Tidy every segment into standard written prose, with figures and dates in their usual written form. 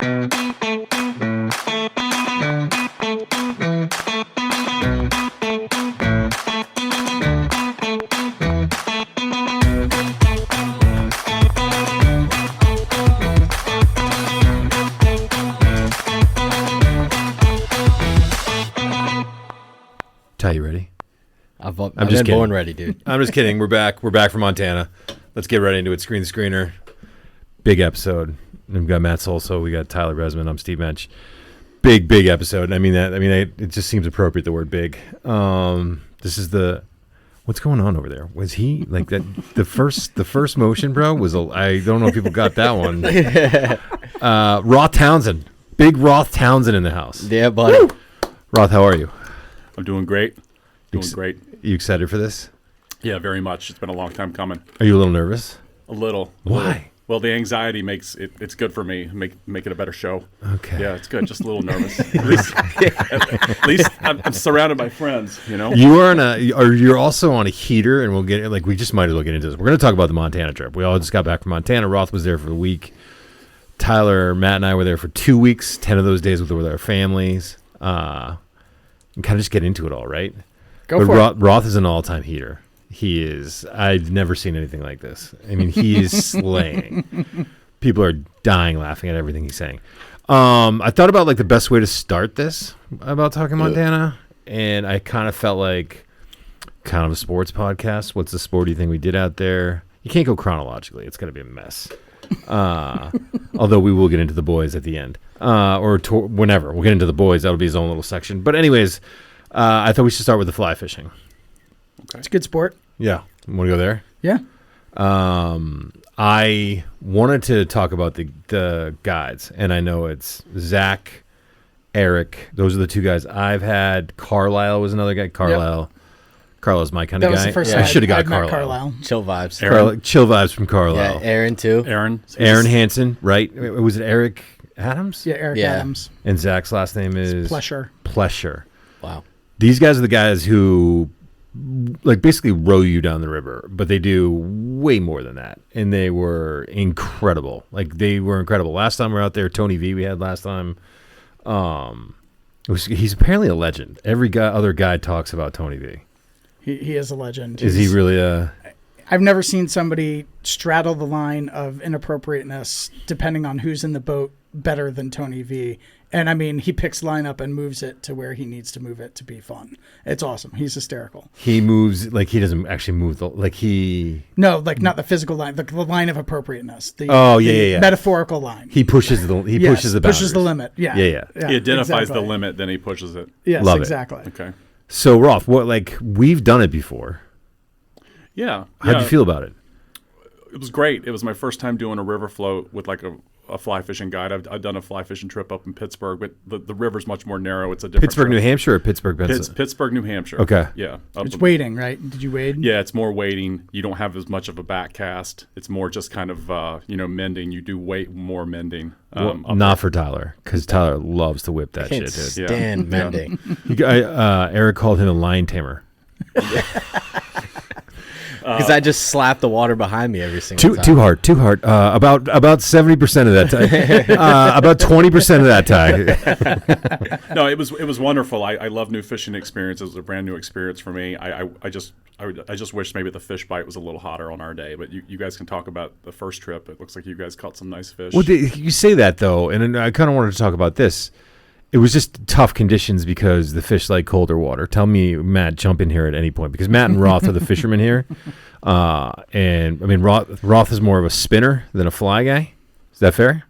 Ty, you ready? I'm just born ready, dude. I'm just kidding. We're back. We're back from Montana. Let's get right into it. Screen Screener. Big episode. We've got Matt Solso. We got Tyler Resman. I'm Steve Mensch. Big episode. It just seems appropriate, the word big. This is what's going on over there? Was he like that? The first motion, bro, was I don't know if people got that one. Roth Townsend. Big Roth Townsend in the house. Yeah, buddy. Woo! Roth, how are you? I'm doing great. Great. You excited for this? Yeah, very much. It's been a long time coming. Are you a little nervous? A little. Why? Well, the anxiety makes it's good for me. Make it a better show. Okay. Yeah, it's good. Just a little nervous. At least I'm surrounded by friends. You know. You are you're also on a heater, and we just might as well get into this. We're going to talk about the Montana trip. We all just got back from Montana. Roth was there for a week. Tyler, Matt, and I were there for 2 weeks. 10 of those days with our families. And kind of just get into it all, right? Roth is an all-time heater. He is. I've never seen anything like this. I mean, he is slaying. People are dying laughing at everything he's saying. I thought about the best way to start this about talking Montana, and I kind of felt like kind of a sports podcast. What's the sporty thing we did out there? You can't go chronologically. It's going to be a mess. Although we will get into the boys at the end, whenever we'll get into the boys. That'll be his own little section. But anyways, I thought we should start with the fly fishing. Okay. It's a good sport. Yeah. Want to go there? Yeah. I wanted to talk about the guides, and I know it's Zach, Eric. Those are the two guys I've had. Carlisle was another guy. Carlisle's my kind of guy. That was the first time I should have got Carlisle. Chill vibes. Chill vibes from Carlisle. Yeah, Aaron too. Aaron Hansen, right? Was it Eric Adams? Yeah, Eric Adams. And Zach's last name is Plesher. Wow. These guys are the guys who basically row you down the river, but they do way more than that. And they were incredible. Last time we were out there, Tony V we had last time. He's apparently a legend. Every other guy talks about Tony V. He is a legend. Is he really a... I've never seen somebody straddle the line of inappropriateness depending on who's in the boat better than Tony V. And I mean, he picks lineup and moves it to where he needs to move it to be fun. It's awesome. He's hysterical. He moves he doesn't actually move not the physical line, the line of appropriateness. Metaphorical line. He pushes the pushes the limit. Yeah. Yeah. He identifies the limit, then he pushes it. Yes, Love exactly. It. Okay. So Roth, we've done it before. Yeah. How'd you feel about it? It was great. It was my first time doing a river float with a fly fishing guide. I've done a fly fishing trip up in Pittsburgh, but the river's much more narrow. It's a different Pittsburgh, trip. New Hampshire, or Pittsburgh, Pennsylvania? Pittsburgh, New Hampshire. Okay. Yeah. It's wading, right? Did you wade? Yeah, it's more wading. You don't have as much of a back cast. It's more just kind of mending. You do way more mending. Not for Tyler, because Tyler loves to whip that shit, dude. Stand mending. Eric called him a lion tamer. Because I just slap the water behind me every single time. Too hard. About 70% of that time. About 20% of that time. No, it was wonderful. I love new fishing experiences. It was a brand new experience for me. I just wish maybe the fish bite was a little hotter on our day. But you guys can talk about the first trip. It looks like you guys caught some nice fish. Well, you say that though, and I kind of wanted to talk about this. It was just tough conditions because the fish like colder water. Tell me, Matt, jump in here at any point, because Matt and Roth are the fishermen here. And I mean, Roth is more of a spinner than a fly guy. Is that fair?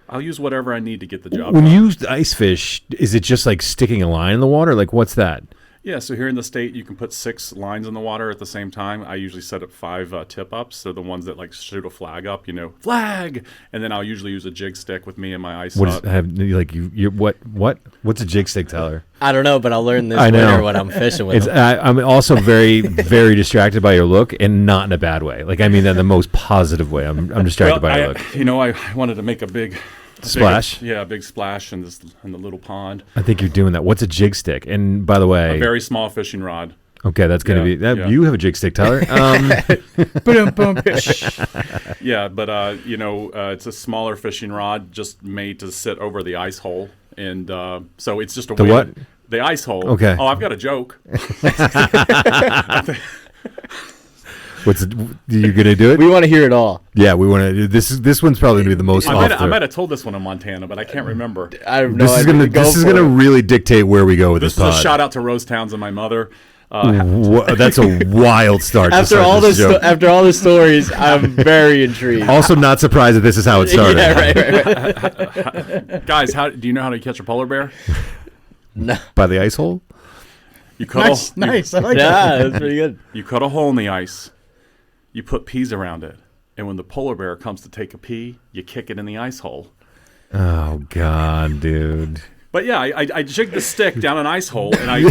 I'll use whatever I need to get the job When done. you use ice fish, is it just like sticking a line in the water? Like, what's that? Yeah, so here in the state, you can put 6 lines in the water at the same time. I usually set up 5 tip-ups. They're the ones that like shoot a flag up, flag! And then I'll usually use a jig stick with me and my ice hut. What's a jig stick, Tyler? I don't know, but I'll learn this winter when I'm fishing with them. I'm also very, very distracted by your look, and not in a bad way. Like, I mean that in the most positive way. I'm distracted by your look. I wanted to make a big... Splash? A big splash in the little pond. I think you're doing that. What's a jig stick? And by the way... A very small fishing rod. Okay, that's going to be that. Yeah. You have a jig stick, Tyler. Boom, boom. Yeah, but it's a smaller fishing rod, just made to sit over the ice hole, and so it's just a The way what? The ice hole. Okay. Oh, I've got a joke. You gonna do it? We want to hear it all. Yeah, we want to. This one's probably gonna be the most. I might have told this one in Montana, but I can't remember. I have no This is idea. gonna. This is gonna really dictate where we go with This this is a pod. shout out to Roth Townsend, my mother. That's a wild start. After all the stories, I'm very intrigued. Also, not surprised that this is how it started. Yeah, right. Guys, do you know how to catch a polar bear? No. By the ice hole. You cut Nice. I like that. Yeah, that's pretty good. You cut a hole in the ice. You put peas around it, and when the polar bear comes to take a pee, you kick it in the ice hole. Oh God, dude. But yeah, I jig the stick down an ice hole, and I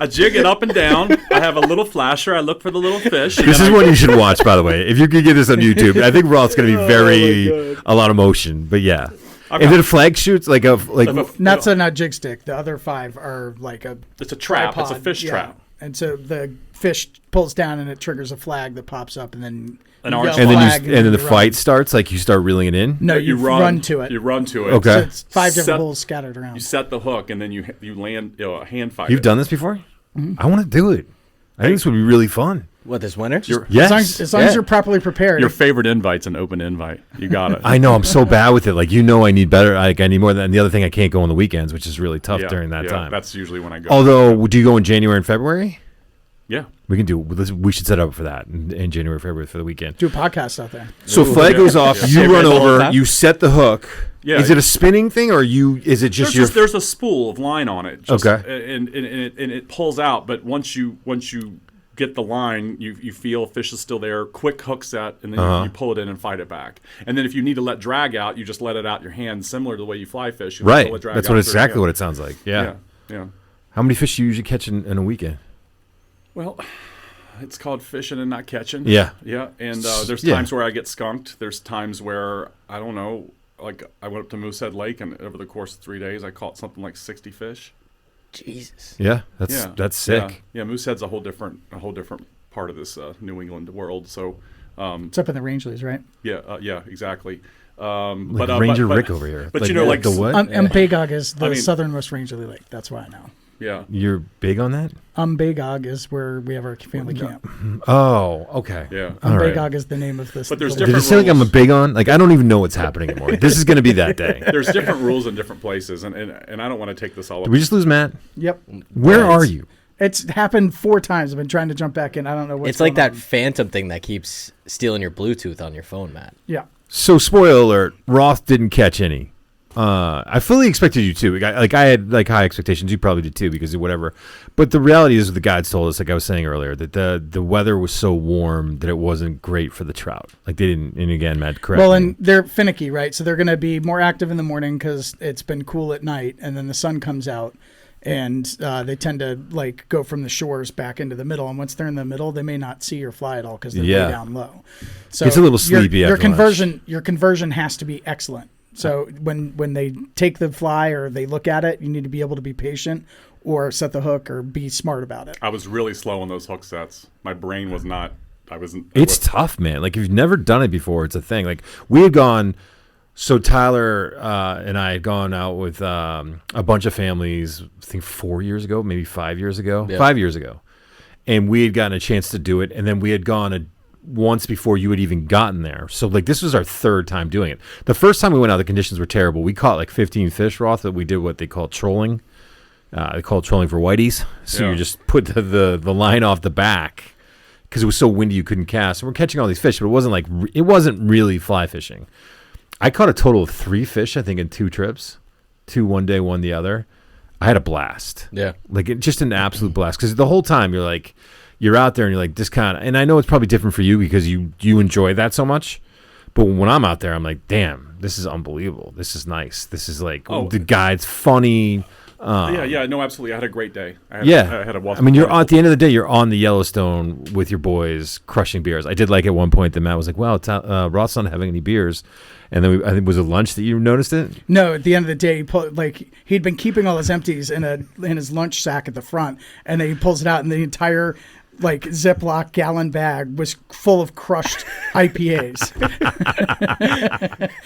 jig it up and down. I have a little flasher. I look for the little fish. This is one you should watch, by the way. If you could get this on YouTube, I think Roth's going to be a lot of motion. But yeah, and then flag shoots like Not jig stick. The other 5 are like a. It's a trap. tripod. It's a fish trap. And so the fish pulls down and it triggers a flag that pops up, and then An orange yell flag. and then the you run. fight starts. Like you start reeling it in. No, you run to it. You run to it. Okay. So it's 5 different Set- holes scattered around. You set the hook, and then you land hand fight. You've done this before? I want to do it. I think this would be really fun. What, this winter? Yes. As long as you're properly prepared. Your favorite invite's an open invite. You got it. I know I'm so bad with it. Like I need better. Like I need more than. And the other thing, I can't go on the weekends, which is really tough during that time. That's usually when I go. Although, do you go in January and February? Yeah. We can do. We should set up for that in January, February for the weekend. do a podcast out there. So flag goes off. Yeah. You run All the over. time? You set the hook. Yeah. Is it a spinning thing, or is it just There's a spool of line on it. Okay. And it pulls out, but once you get the line, you feel fish is still there. Quick hook set, and then you pull it in and fight it back. And then if you need to let drag out, you just let it out your hand, similar to the way you fly fish. You right? Let drag That's out exactly your what hand. it sounds like. Yeah. Yeah. How many fish do you usually catch in a weekend? Well, it's called fishing and not catching. Yeah. Yeah. And there's Yeah. times where I get skunked. There's times where I don't know. Like I went up to Moosehead Lake, and over the course of 3 days, I caught something like 60 fish. Jesus. Yeah, that's sick. Yeah, Moosehead's a whole different part of this New England world. So, It's up in the Rangeley's, right? yeah, exactly. Like Ranger Rick over here. But you know, like the what? Umbagog is the I mean- southernmost Rangeley Lake. That's why I know. yeah, You're big on that? Umbagog is where we have our family camp. Oh, okay. yeah. All right. Umbagog is the name of this. But there's the Did different it say like I'm a rules. big on? Like I don't even know what's happening anymore. This is going to be that day. There's different rules in different places, and I don't want to take this all Did up. we just lose Matt? Yep. Where are you? It's happened 4 times. I've been trying to jump back in. I don't know what's It's like going that on. phantom thing that keeps stealing your Bluetooth on your phone, Matt. Yeah. So spoiler alert: Roth didn't catch any. I fully expected you to. I had like high expectations. You probably did too because of whatever. But the reality is, the guides told us, like I was saying earlier, that the weather was so warm that it wasn't great for the trout. Like they didn't. And again, Matt, correct. Well, me. and they're finicky, right? So they're going to be more active in the morning because it's been cool at night, and then the sun comes out, and they tend to like go from the shores back into the middle. And once they're in the middle, they may not see or fly at all because they're way down low. So It's a little sleepy Your after lunch. your conversion has to be excellent. So when they take the fly or they look at it, you need to be able to be patient or set the hook or be smart about it. I was really slow on those hook sets. My brain was not. I wasn't. It's tough, man. Like if you've never done it before, it's a thing. Like we had gone. So Tyler and I had gone out with a bunch of families. I think 4 years ago, maybe 5 years ago. Yeah. 5 years ago, and we had gotten a chance to do it. And then we had gone once before you had even gotten there. So like this was our 3rd time doing it. The first time we went out, the conditions were terrible. We caught like 15 fish, Roth, that we did what they call trolling. They call it trolling for whiteys. So Yeah. you just put the line off the back because it was so windy you couldn't cast. And we're catching all these fish, but it wasn't really fly fishing. I caught a total of 3 fish, I think, in 2 trips. 2 one day, 1 the other. I had a blast. Yeah. Just an absolute blast. Because the whole time you're out there and you're like, this kind of, and I know it's probably different for you because you enjoy that so much. But when I'm out there, I'm like, damn, this is unbelievable. This is nice. This is like, the guide's funny. No, absolutely. I had a great day. I had I mean, you're at the end of the day, you're on the Yellowstone with your boys crushing beers. I did like at one point that Matt was like, "Wow, Roth's not having any beers," and then I think was it lunch that you noticed it? No, at the end of the day, he'd been keeping all his empties in his lunch sack at the front, and then he pulls it out, and the entire Ziploc gallon bag was full of crushed IPAs.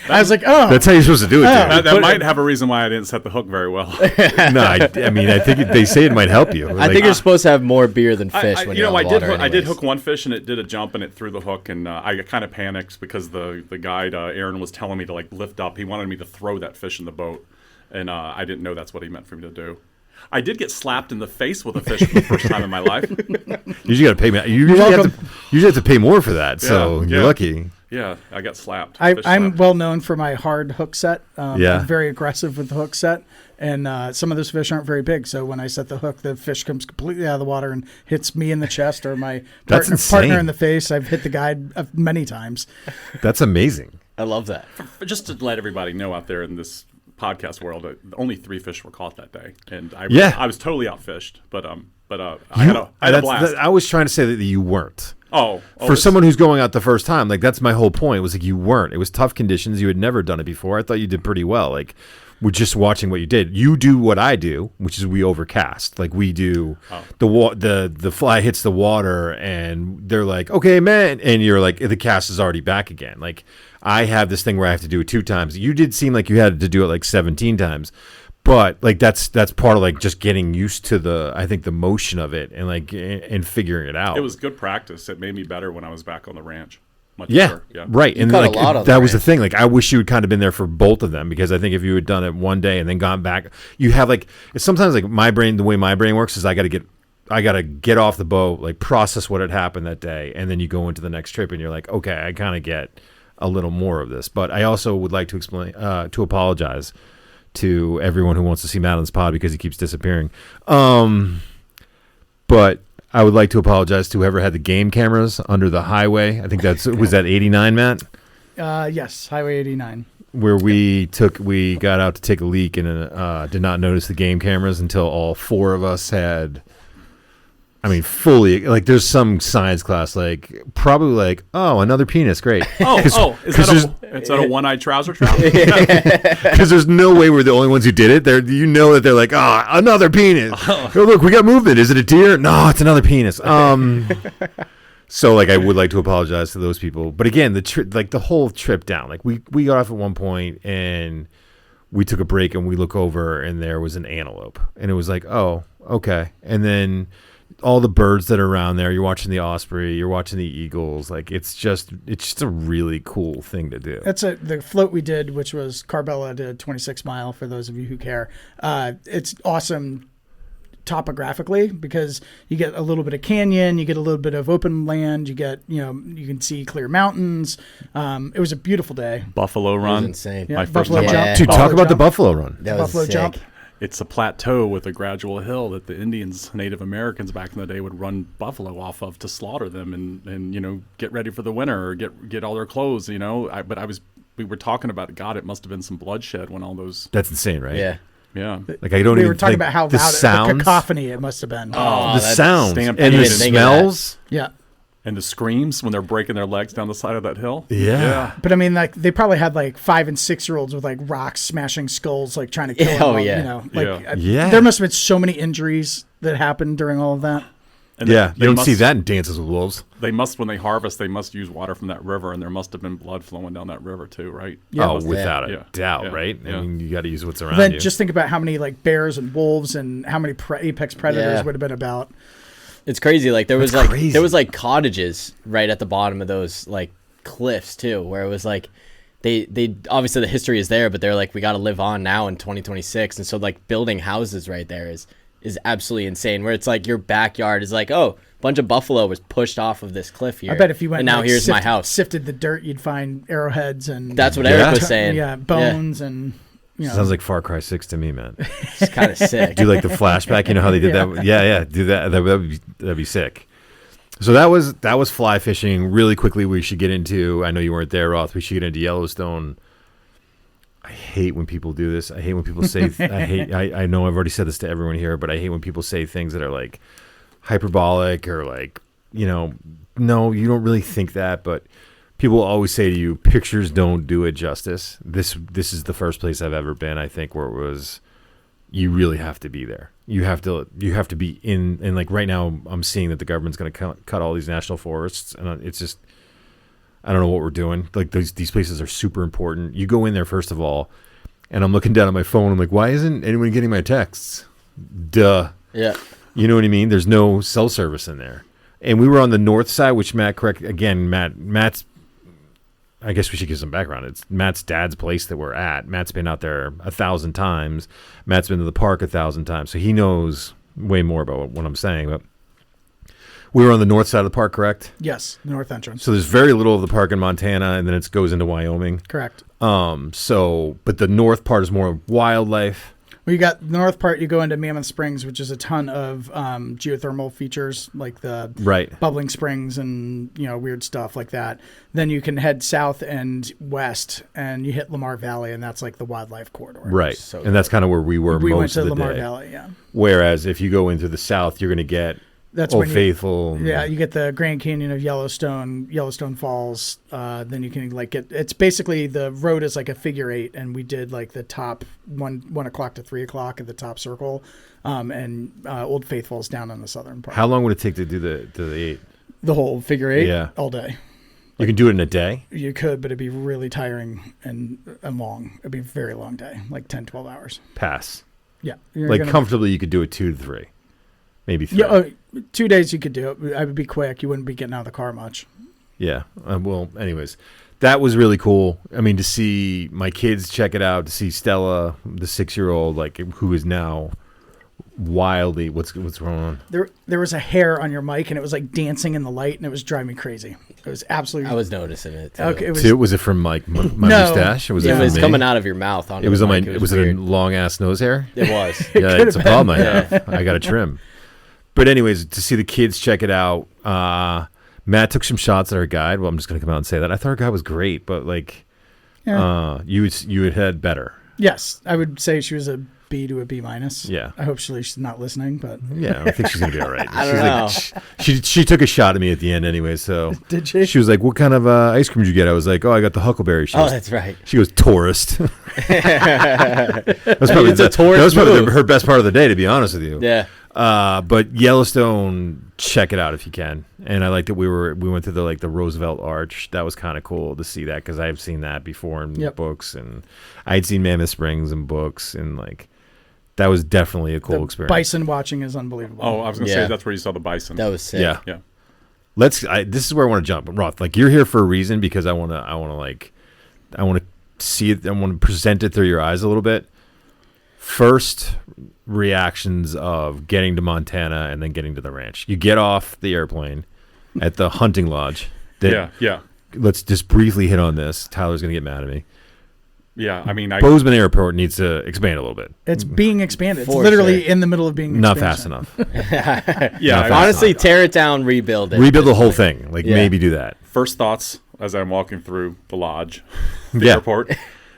I was like, oh. That's how you're supposed to do it. That might have a reason why I didn't set the hook very well. No, I mean, I think they say it might help you. I think you're supposed to have more beer than fish when you're on the water. I did hook one fish, and it did a jump, and it threw the hook, and I kind of panicked because the guide, Aaron, was telling me to lift up. He wanted me to throw that fish in the boat, and I didn't know that's what he meant for me to do. I did get slapped in the face with a fish for the first time in my life. You usually got to pay. You usually have to pay more for that. So you're lucky. Yeah, I got slapped. I'm well known for my hard hook set. I'm very aggressive with the hook set, and some of those fish aren't very big. So when I set the hook, the fish comes completely out of the water and hits me in the chest or my partner in the face. I've hit the guide many times. That's amazing. I love that. Just to let everybody know out there in this podcast world, only 3 fish were caught that day, and I was totally outfished. But I had a blast. I was trying to say that you weren't. For someone who's going out the first time, that's my whole point. It was you weren't. It was tough conditions. You had never done it before. I thought you did pretty well. We're just watching what you did. You do what I do, which is we overcast. We do the fly hits the water, and they're like, "Okay, man," and you're like, the cast is already back again. I have this thing where I have to do it 2 times. You did seem like you had to do it 17 times. But that's part of just getting used to the motion of it and figuring it out. It was good practice. It made me better when I was back on the ranch. Much yeah, better. Yeah, right. And that was the thing. I wish you had kind of been there for both of them, because I think if you had done it one day and then gone back, you have it's sometimes my brain. The way my brain works is I got to get off the boat, process what had happened that day, and then you go into the next trip and you're like, okay, I kind of get a little more of this. But I also would like to apologize to everyone who wants to see Matt on this pod because he keeps disappearing. But I would like to apologize to whoever had the game cameras under the highway. I think was that 89, Matt? Yes, Highway 89. Where we got out to take a leak and did not notice the game cameras until all 4 of us had. I mean, fully, there's some science class, probably oh, another penis, great. Is that a one-eyed trouser trap? Because there's no way we're the only ones who did it. That they're another penis. Oh, look, we got movement. Is it a deer? No, it's another penis. So, I would like to apologize to those people. But again, the whole trip down, we got off at one point and we took a break and we look over and there was an antelope. And it was oh, okay. And then all the birds that are around there, you're watching the osprey, you're watching the eagles. It's just a really cool thing to do. That's the float we did, which was Carbella to 26 Mile, for those of you who care. It's awesome topographically because you get a little bit of canyon, you get a little bit of open land, you get, you can see clear mountains. It was a beautiful day. Buffalo Run. It was insane. Yeah, My first time. Jump. Dude, talk about the Buffalo Run. That was Buffalo sick. Jump. It's a plateau with a gradual hill that the Native Americans back in the day would run buffalo off of to slaughter them and get ready for the winter or get all their clothes, we were talking about, God, it must have been some bloodshed when all those. That's insane, right? Yeah. Yeah. We were talking about how the loud sounds, the cacophony it must have been. The sounds and stampede. the smells. Yeah. And the screams when they're breaking their legs down the side of that hill. Yeah. But I mean, they probably had 5 and 6-year-olds with rocks smashing skulls, trying to kill them. Yeah. There must have been so many injuries that happened during all of that. And you don't see that in Dances with Wolves. When they harvest, they must use water from that river, and there must have been blood flowing down that river too, right? Yeah. Oh, without a doubt, right? Yeah. I mean, you got to use what's around Then you. just think about how many bears and wolves and how many apex predators would have been about. It's crazy. There was cottages right at the bottom of those cliffs too, where it was they obviously the history is there, but they're we got to live on now in 2026, and so building houses right there is absolutely insane. Where it's your backyard is a bunch of buffalo was pushed off of this cliff here. I bet if you went and now here's my house, sifted the dirt, you'd find arrowheads and that's what Eric was saying. Yeah, bones and. Sounds like Far Cry 6 to me, man. It's kind of sick. Do the flashback? You know how they did that? Yeah. Do that. That'd be sick. So that was fly fishing. Really quickly, we should get into. I know you weren't there, Roth. We should get into Yellowstone. hate when people do this. I hate when people say, I know I've already said this to everyone here, but I hate when people say things that are like hyperbolic or like, no, you don't really think that, but people always say to you, pictures don't do it justice. This is the first place I've ever been, I think, where it was, you really have to be there. You have to be in, and like right now I'm seeing that the government's going to cut all these national forests, and it's just, I don't know what we're doing. Like these places are super important. You go in there, first of all, and I'm looking down at my phone. I'm like, why isn't anyone getting my texts? Duh. Yeah. You know what I mean? There's no cell service in there. And we were on the north side, which Matt's, I guess we should give some background. It's Matt's dad's place that we're at. Matt's been out there 1,000 times. Matt's been to the park 1,000 times. So he knows way more about what I'm saying. But we were on the north side of the park, correct? Yes, the north entrance. So there's very little of the park in Montana, and then it goes into Wyoming. Correct. But the north part is more wildlife. Well, you got the north part, you go into Mammoth Springs, which is a ton of geothermal features, like the bubbling springs and, weird stuff like that. Then you can head south and west, and you hit Lamar Valley, and that's like the wildlife corridor. Right. And that's kind of where we were most of the day. We went to Lamar Valley, yeah. Whereas if you go into the south, you're going to get Old Faithful. Yeah, you get the Grand Canyon of Yellowstone Falls. Then you can it's basically, the road is like a figure 8, and we did like the top 1 o'clock to 3 o'clock at the top circle, and Old Faithful's down on the southern part. How long would it take to do the 8? The whole figure 8? Yeah, all day. You can do it in a day? You could, but it'd be really tiring and long. It'd be a very long day, like 10, 12 hours. Pass. Yeah. Comfortably, you could do it 2 to 3. Maybe 3. Yeah, 2 days you could do it. I would be quick. You wouldn't be getting out of the car much. Yeah. Well, anyways, that was really cool. I mean, to see my kids check it out, to see Stella, the 6-year-old, who is now wildly, what's going on? There was a hair on your mic, and it was like dancing in the light, and it was driving me crazy. It was absolutely. I was noticing it too. Okay, was it from my mustache? Or was it was from coming out of your mouth. It was on my. Was it a long ass nose hair? It was. Yeah, it's a problem I have. I got to trim. But anyways, to see the kids check it out, Matt took some shots at our guide. Well, I'm just going to come out and say that. I thought our guide was great, but you had better. Yes, I would say she was a B to a B minus. Yeah. I hope she's not listening, but yeah, I think she's gonna be all right. I don't know. She took a shot at me at the end anyway. So did she? She was like, "What kind of ice cream did you get?" I was like, "Oh, I got the Huckleberry." That's right. She goes, "Tourist." That was probably her best part of the day, to be honest with you. Yeah. But Yellowstone, check it out if you can. And I liked that we went through the Roosevelt Arch. That was kind of cool to see that, because I've seen that before in books, and I'd seen Mammoth Springs in books, and that was definitely a cool experience. Bison watching is unbelievable. Oh, I was gonna say that's where you saw the bison. That was sick. Yeah. Yeah. This is where I want to jump. Roth, you're here for a reason, because I want to see it. I want to present it through your eyes a little bit. First reactions of getting to Montana and then getting to the ranch. You get off the airplane at the hunting lodge. Yeah. Let's just briefly hit on this. Tyler's going to get mad at me. Yeah, I mean, Bozeman Airport needs to expand a little bit. It's being expanded. It's literally in the middle of being not expansion. fast enough. Yeah, honestly, tear it down, rebuild it. Rebuild the whole thing. Maybe do that. First thoughts as I'm walking through the lodge, the airport.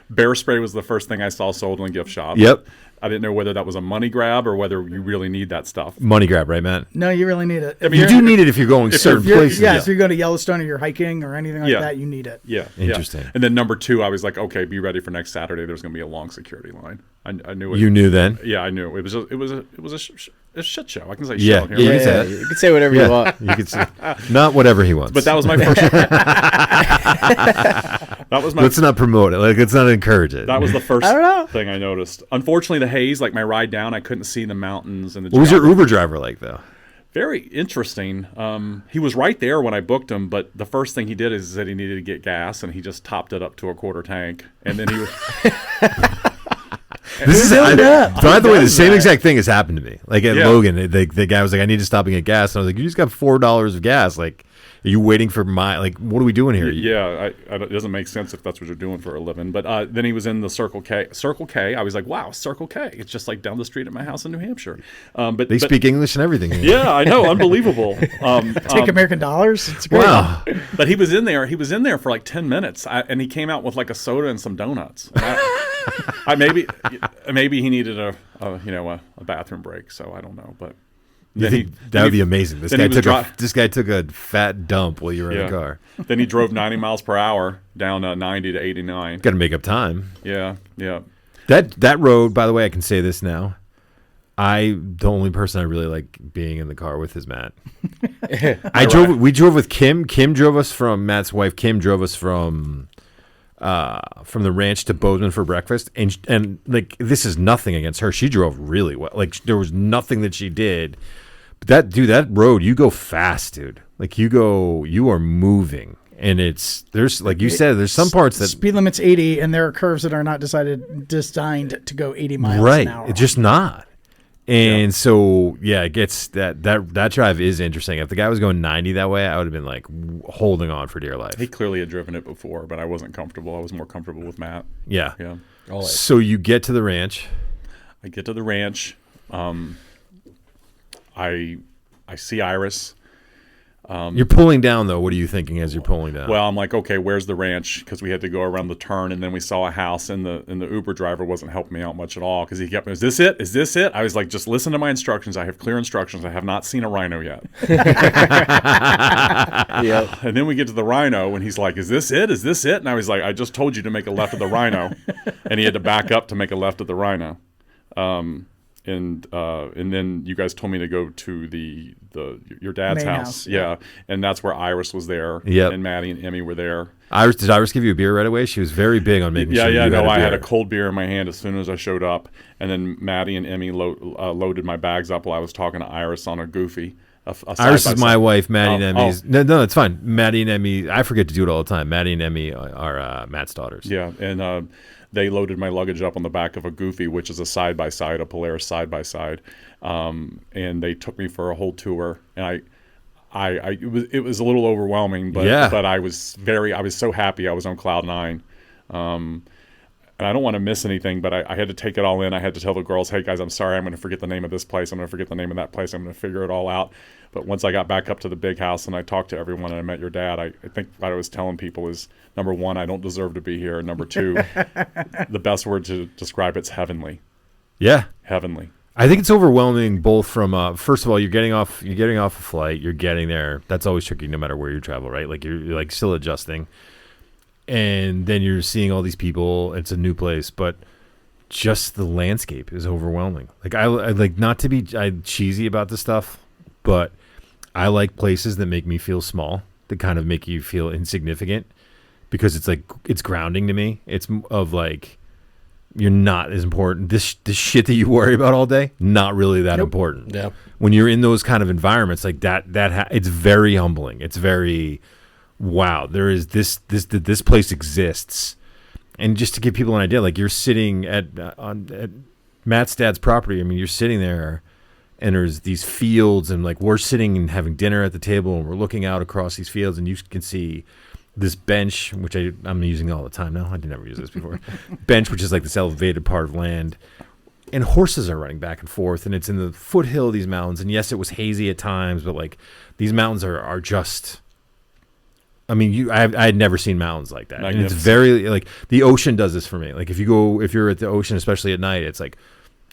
Bear spray was the first thing I saw sold in a gift shop. Yep. I didn't know whether that was a money grab or whether you really need that stuff. Money grab, right, Matt? No, you really need it. I mean, you do need it if you're going certain places. Yeah, if you're going to Yellowstone or you're hiking or anything like that, you need it. Yeah. Interesting. Yeah. And then number 2, I was like, okay, be ready for next Saturday. There's going to be a long security line. I knew it. You knew then? Yeah, I knew it. It was a shit show. I can say shit. Here. Yeah. You can say whatever you want. You can say not whatever he wants. But that was my first. Let's not promote it. Let's not encourage it. That was the first thing I noticed. Unfortunately, the haze, my ride down, I couldn't see the mountains and the. What was your Uber driver like, though? Very interesting. He was right there when I booked him, but the first thing he did is that he needed to get gas, and he just topped it up to a quarter tank, and then he was. By the way, the same exact thing has happened to me. At Logan, the guy was like, "I need to stop and get gas," and I was like, "You just got $4 of gas. Are you waiting for what are we doing here?" Yeah, it doesn't make sense if that's what you're doing for a living. But then he was in the Circle K. Circle K, I was like, wow, Circle K. It's just down the street at my house in New Hampshire. But they speak English and everything. Yeah, I know, unbelievable. Take American dollars. It's great. Wow. But he was in there. He was in there for 10 minutes, and he came out with a soda and some donuts. Maybe he needed a bathroom break. So I don't know, but. That would be amazing. This guy took a fat dump while you were in the car. Then he drove 90 miles per hour down 90 to 89. Got to make up time. Yeah. That road, by the way, I can say this now. The only person I really like being in the car with is Matt. We drove with Kim. Kim drove us from Matt's wife. Kim drove us from the ranch to Bozeman for breakfast, and like, this is nothing against her. She drove really well. Like, there was nothing that she did. But that road, you go fast, dude. Like, you are moving, and there's like you said, there's some parts that speed limit's 80, and there are curves that are not designed to go 80 miles an hour. It's just not. And so, yeah, it gets that drive is interesting. If the guy was going 90 that way, I would have been like holding on for dear life. He clearly had driven it before, but I wasn't comfortable. I was more comfortable with Matt. Yeah. Always. So you get to the ranch. I get to the ranch. I see Iris. You're pulling down, though. What are you thinking as you're pulling down? Well, I'm like, okay, where's the ranch? Because we had to go around the turn, and then we saw a house, and the Uber driver wasn't helping me out much at all because he kept, is this it? Is this it? I was like, just listen to my instructions. I have clear instructions. I have not seen a rhino yet. Yep. And then we get to the rhino, and he's like, is this it? Is this it? And I was like, I just told you to make a left of the rhino. And he had to back up to make a left of the rhino. And then you guys told me to go to your dad's house. Yeah. And that's where Iris was there. Yep. And Maddie and Emmy were there. Did Iris give you a beer right away? She was very big on making sure you had a beer. I had a cold beer in my hand as soon as I showed up. And then Maddie and Emmy loaded my bags up while I was talking to Iris on a Goofy. Iris is my wife. Maddie and Emmy's. No, it's fine. Maddie and Emmy, I forget to do it all the time. Maddie and Emmy are Matt's daughters. Yeah. And they loaded my luggage up on the back of a Goofy, which is a side-by-side, a Polaris side-by-side. And they took me for a whole tour. And it was a little overwhelming, but I was so happy. I was on cloud nine. And I don't want to miss anything, but I had to take it all in. I had to tell the girls, hey, guys, I'm sorry. I'm going to forget the name of this place. I'm going to forget the name of that place. I'm going to figure it all out. But once I got back up to the big house and I talked to everyone and I met your dad, I think what I was telling people is, number one, I don't deserve to be here. And number two, the best word to describe it's heavenly. Yeah. Heavenly. I think it's overwhelming both from, first of all, you're getting off a flight. You're getting there. That's always tricky no matter where you travel, right? Like, you're like still adjusting. And then you're seeing all these people. It's a new place, but just the landscape is overwhelming. Like, I like, not to be cheesy about this stuff, but I like places that make me feel small, that kind of make you feel insignificant, because it's like, it's grounding to me. It's of like, you're not as important. This shit that you worry about all day, not really that important. Yeah. When you're in those kind of environments like that, it's very humbling. It's very, wow, there is this place exists. And just to give people an idea, like, you're sitting at Matt's dad's property. I mean, you're sitting there and there's these fields, and like, we're sitting and having dinner at the table and we're looking out across these fields, and you can see this bench, which I'm using all the time now. I did never use this before. Bench, which is like this elevated part of land. And horses are running back and forth, and it's in the foothill of these mountains. And yes, it was hazy at times, but like, these mountains are just, I mean, I had never seen mountains like that. And it's very, like, the ocean does this for me. Like, if you're at the ocean, especially at night, it's like,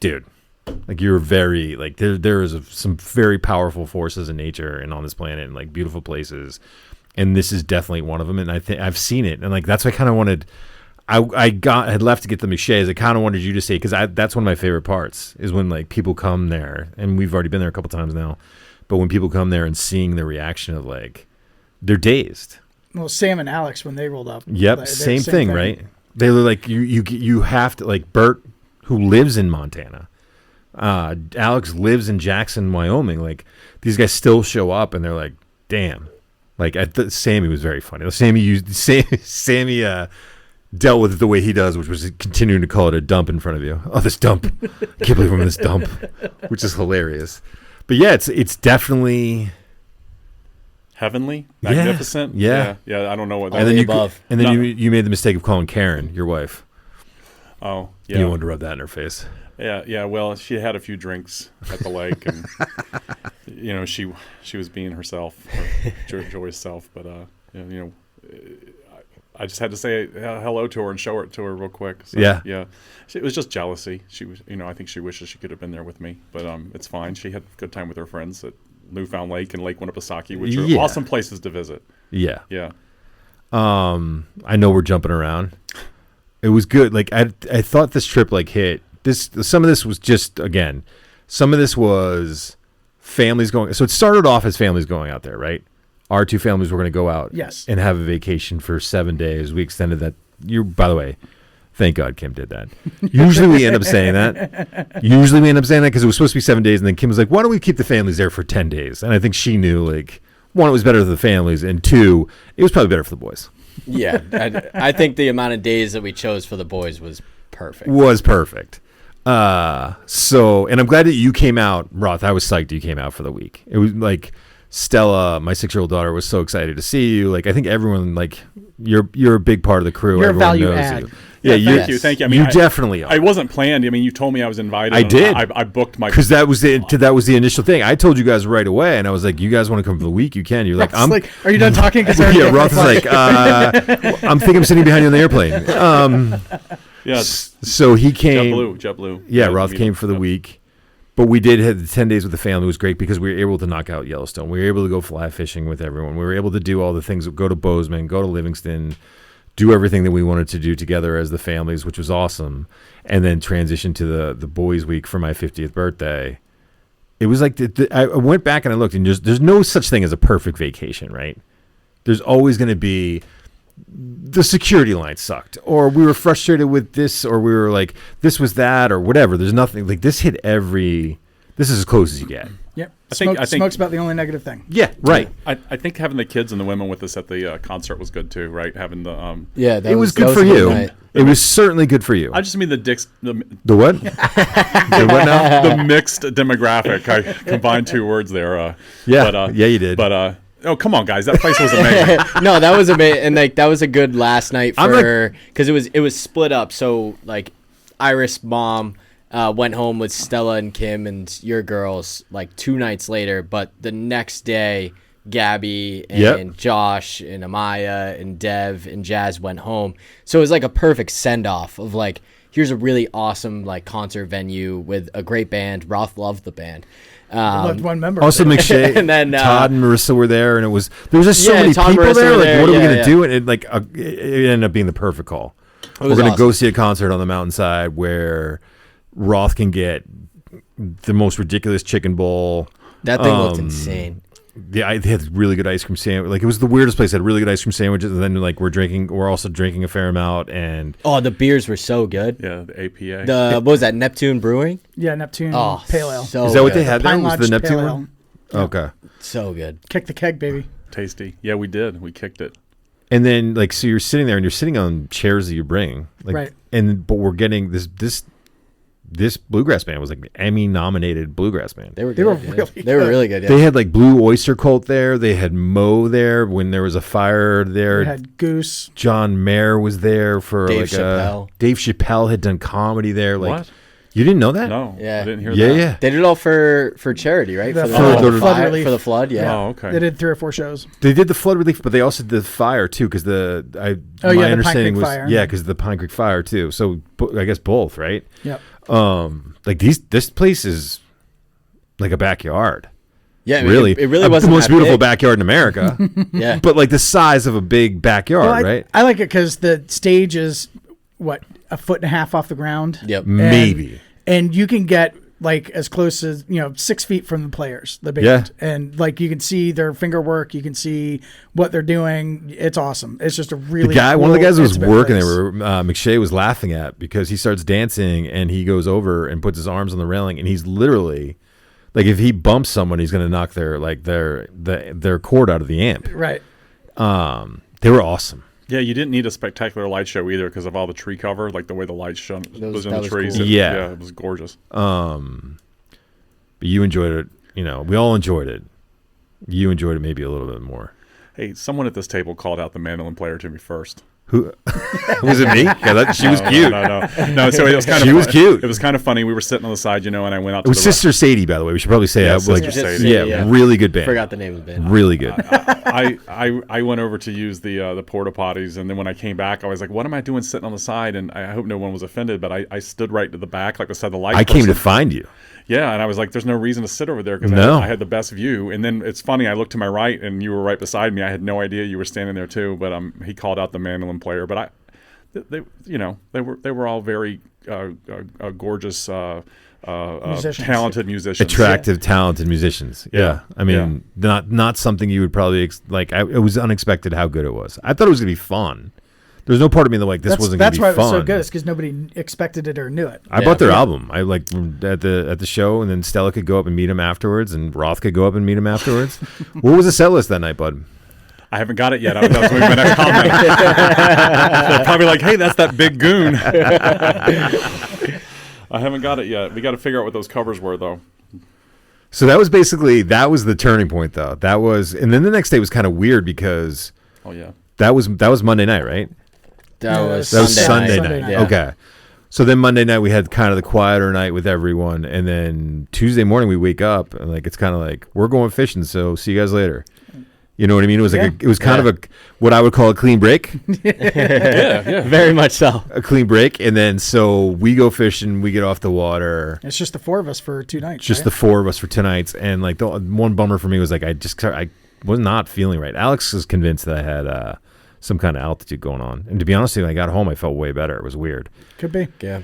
dude, like, you're very, like, there is some very powerful forces in nature and on this planet, and like, beautiful places. And this is definitely one of them. And I think I've seen it. And like, that's what I kind of wanted. I had left to get the Michets. I kind of wanted you to say, because that's one of my favorite parts, is when like people come there, and we've already been there a couple times now, but when people come there and seeing the reaction of like, they're dazed. Well, Sam and Alex, when they rolled up. Yep, same thing, right? They were like, you have to, like, Bert, who lives in Montana, Alex lives in Jackson, Wyoming. Like, these guys still show up, and they're like, damn. Like, Sammy was very funny. Sammy dealt with it the way he does, which was continuing to call it a dump in front of you. Oh, this dump! I can't believe I'm in this dump, which is hilarious. But yeah, it's definitely heavenly, magnificent. Yeah. I don't know what. And then you made the mistake of calling Karen your wife. Oh, yeah. You wanted to rub that in her face. Yeah. Well, she had a few drinks at the lake, and she was being herself, or Joy's self. But I just had to say hello to her and show it to her real quick. So, Yeah. yeah. It was just jealousy. She was, I think she wishes she could have been there with me, but it's fine. She had a good time with her friends at Newfound Lake and Lake Winnipesaukee, which are awesome places to visit. Yeah. Yeah. I know we're jumping around. It was good. Like I thought this trip hit this. Some of this was just some of this was families going. So it started off as families going out there, right? Our two families were going to go out, Yes, and have a vacation for 7 days. We extended that. By the way, thank God Kim did that. Usually we end up saying that. Because it was supposed to be 7 days, and then Kim was like, "Why don't we keep the families there for 10 days?" And I think she knew one, it was better for the families, and two, it was probably better for the boys. Yeah, I think the amount of days that we chose for the boys was perfect. So, and I'm glad that you came out, Roth. I was psyched you came out for the week. It was Stella, my 6-year-old daughter, was so excited to see you. I think everyone, you're a big part of the crew. You're Everyone a value knows add. you. Yeah, Thank you. I mean, you definitely are. I wasn't planned. I mean, you told me I was invited. I did. I booked my because that was the initial thing. I told you guys right away, and I was like, "You guys want to come for the week? You can." You're like, Roth's like, are you done talking? Yeah, Roth is like, I'm thinking I'm sitting behind you on the airplane. Yeah. So he came. JetBlue. Yeah, Roth came for the week. But we did have the 10 days with the family. It was great because we were able to knock out Yellowstone. We were able to go fly fishing with everyone. We were able to do all the things, go to Bozeman, go to Livingston, do everything that we wanted to do together as the families, which was awesome. And then transition to the boys' week for my 50th birthday. It was like, I went back and I looked, and there's no such thing as a perfect vacation, right? There's always going to be, the security line sucked, or we were frustrated with this, or we were like, this was that, or whatever. There's nothing this hit this is as close as you get. Yep. I think Smoke's about the only negative thing. Yeah, right. I think having the kids and the women with us at the concert was good too, right? Having the it was good for you. It was certainly good for you. I just mean the what? The what now? The mixed demographic. I combined two words there. Yeah, you did. But oh, come on, guys! That place was amazing. No, that was amazing, and that was a good last night for because it was split up. So Iris' mom went home with Stella and Kim and your girls 2 nights later, but the next day Gabby and Josh and Amaya and Dev and Jazz went home. So it was a perfect send off of here's a really awesome concert venue with a great band. Roth loved the band. Loved one member. Also, McShay and then Todd and Marissa were there, and there was just so many Todd and people Marissa there. were there. What are we gonna do? And it ended up being the perfect call. We're gonna go see a concert on the mountainside where Roth can get the most ridiculous chicken bowl. That thing looked insane. Yeah, they had really good ice cream sandwich. It was the weirdest place. They had really good ice cream sandwiches, and then we're also drinking a fair amount. And the beers were so good. Yeah, the APA. What was that, Neptune Brewing? Yeah, Neptune Pale Ale. So is that what good. they had there? Was the Neptune Pale one? Ale. Okay. So good. Kick the keg, baby. Tasty. Yeah, we did. We kicked it. And then so you're sitting there, and you're sitting on chairs that you bring. Right. But we're getting this bluegrass band was Emmy nominated bluegrass band. They were really good. Yeah. They had Blue Oyster Cult there. They had Mo there when there was a fire there. We had Goose. John Mayer was there for Dave Chappelle. Dave Chappelle had done comedy there. What? You didn't know that? No. Yeah. I didn't hear Yeah, that. yeah. They did it all for charity, right? The flood relief. For the flood, yeah. Oh, okay. They did 3 or 4 shows. They did the flood relief, but they also did the fire too, because my the understanding Pine Creek was fire. because the Pine Creek fire too. So I guess both, right? Yep. This place is like a backyard. Yeah, I mean, Really, it really wasn't the most that beautiful big. backyard in America. Yeah, But the size of a big backyard, Well, right? I like it because the stage is a 1.5 feet off the ground. Yep. Maybe. And you can get as close as 6 feet from the players, the band, Yeah. and you can see their finger work. You can see what they're doing. It's awesome. It's just a really One of the guys who was intimate working place. there, McShay was laughing at because he starts dancing and he goes over and puts his arms on the railing and he's literally if he bumps someone, he's going to knock their cord out of the amp. Right. They were awesome. Yeah, you didn't need a spectacular light show either because of all the tree cover, the way the light shone was in that the was trees. cool. Yeah. It was gorgeous. But you enjoyed it. We all enjoyed it. You enjoyed it maybe a little bit more. Hey, someone at this table called out the mandolin player to me first. Who was it? Me? Yeah, she was cute. No. So it was kind of. She was cute. It was kind of funny. We were sitting on the side, and I went out. It was Sister Sadie, by the way. We should probably say that. Sister Sadie. Yeah, really good band. Forgot the name of the band. Really good. I went over to use the porta potties, and then when I came back, I was like, "What am I doing sitting on the side?" And I hope no one was offended, but I stood right to the back, like beside the light. I came to find you. Yeah, and I was like, "There's no reason to sit over there because I had the best view." And then it's funny, I looked to my right, and you were right beside me. I had no idea you were standing there too. But he called out the mandolin player, but they were all very gorgeous, talented musicians, attractive, talented musicians. Yeah. I mean, not something you would probably it was unexpected how good it was. I thought it was gonna be fun. There's no part of me that this wasn't going to be fun. That's why it was so good. It's because nobody expected it or knew it. I bought their album. I at the show, and then Stella could go up and meet him afterwards, and Roth could go up and meet him afterwards. What was the set list that night, bud? I haven't got it yet. That was going to be my next comment. They're probably like, "Hey, that's that big goon." I haven't got it yet. We got to figure out what those covers were, though. So that was the turning point, though. And then the next day was kind of weird because that was Monday night, right? That was Sunday night. Yeah. Okay. So then Monday night we had kind of the quieter night with everyone, and then Tuesday morning we wake up and it's kind of like we're going fishing, so see you guys later. You know what I mean? It was it was kind of what I would call a clean break. Yeah, very much so. A clean break, and then so we go fishing, we get off the water. It's just the four of us for 2 nights. Just the four of us for 2 nights, and the one bummer for me was I was not feeling right. Alex was convinced that I had some kind of altitude going on. And to be honest with you, when I got home, I felt way better. It was weird. Could be. Yeah.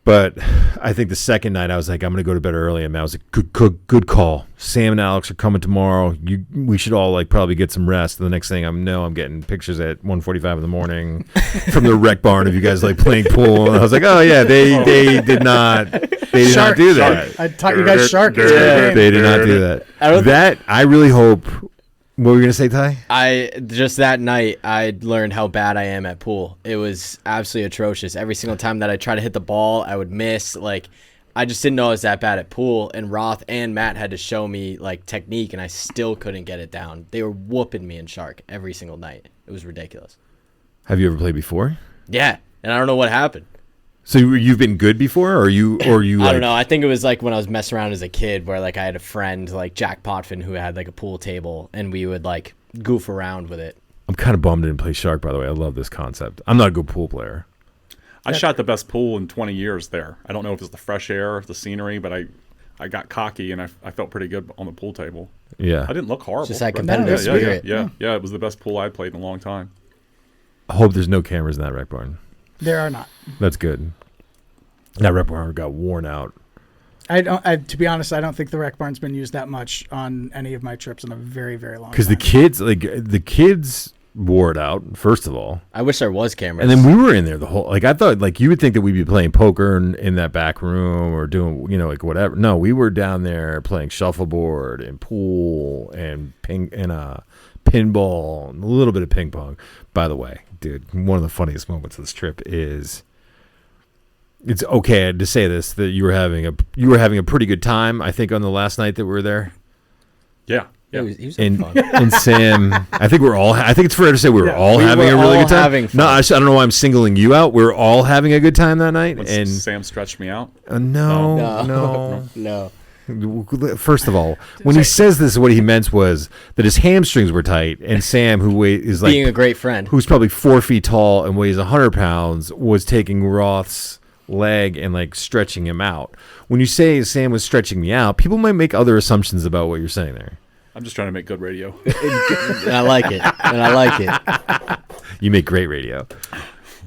But I think the second night, I was like, I'm going to go to bed early. And I was like, good call. Sam and Alex are coming tomorrow. We should all probably get some rest. And the next thing I'm getting pictures at 1:45 in the morning from the rec barn of you guys playing pool. And I was like, oh yeah, they did not do that. I taught you guys shark. They did not do that. I really hope. What were you gonna say, Ty? Just that night I learned how bad I am at pool. It was absolutely atrocious. Every single time that I tried to hit the ball, I would miss. I just didn't know I was that bad at pool. And Roth and Matt had to show me technique, and I still couldn't get it down. They were whooping me in shark every single night. It was ridiculous. Have you ever played before? Yeah, and I don't know what happened. So you've been good before, or you? I don't know. I think it was when I was messing around as a kid, where I had a friend Jack Potvin who had a pool table, and we would goof around with it. I'm kind of bummed I didn't play shark. By the way, I love this concept. I'm not a good pool player. I shot the best pool in 20 years there. I don't know if it's the fresh air, the scenery, but I got cocky and I felt pretty good on the pool table. Yeah, I didn't look horrible. Just that competitive spirit. Yeah. It was the best pool I'd played in a long time. I hope there's no cameras in that rec barn. There are not. That's good. That rec barn got worn out. To be honest, I don't think the rec barn's been used that much on any of my trips in a very, very long time. Because the kids wore it out, first of all. I wish there was cameras. And then we were in there the whole, I thought, you would think that we'd be playing poker in that back room or doing, whatever. No, we were down there playing shuffleboard and pool and pinball and a little bit of ping pong. By the way, dude, one of the funniest moments of this trip is... It's okay to say this, that you were having a pretty good time, I think, on the last night that we were there. Yeah. He was having fun. And Sam, I think it's fair to say we were all having a really good time. No, I don't know why I'm singling you out. We were all having a good time that night. And Sam stretched me out? No. No. First of all, when he says this, what he meant was that his hamstrings were tight, and Sam, who is being a great friend, who's probably 4 feet tall and weighs 100 pounds, was taking Roth's leg and stretching him out. When you say Sam was stretching me out, people might make other assumptions about what you're saying there. I'm just trying to make good radio. And I like it. You make great radio.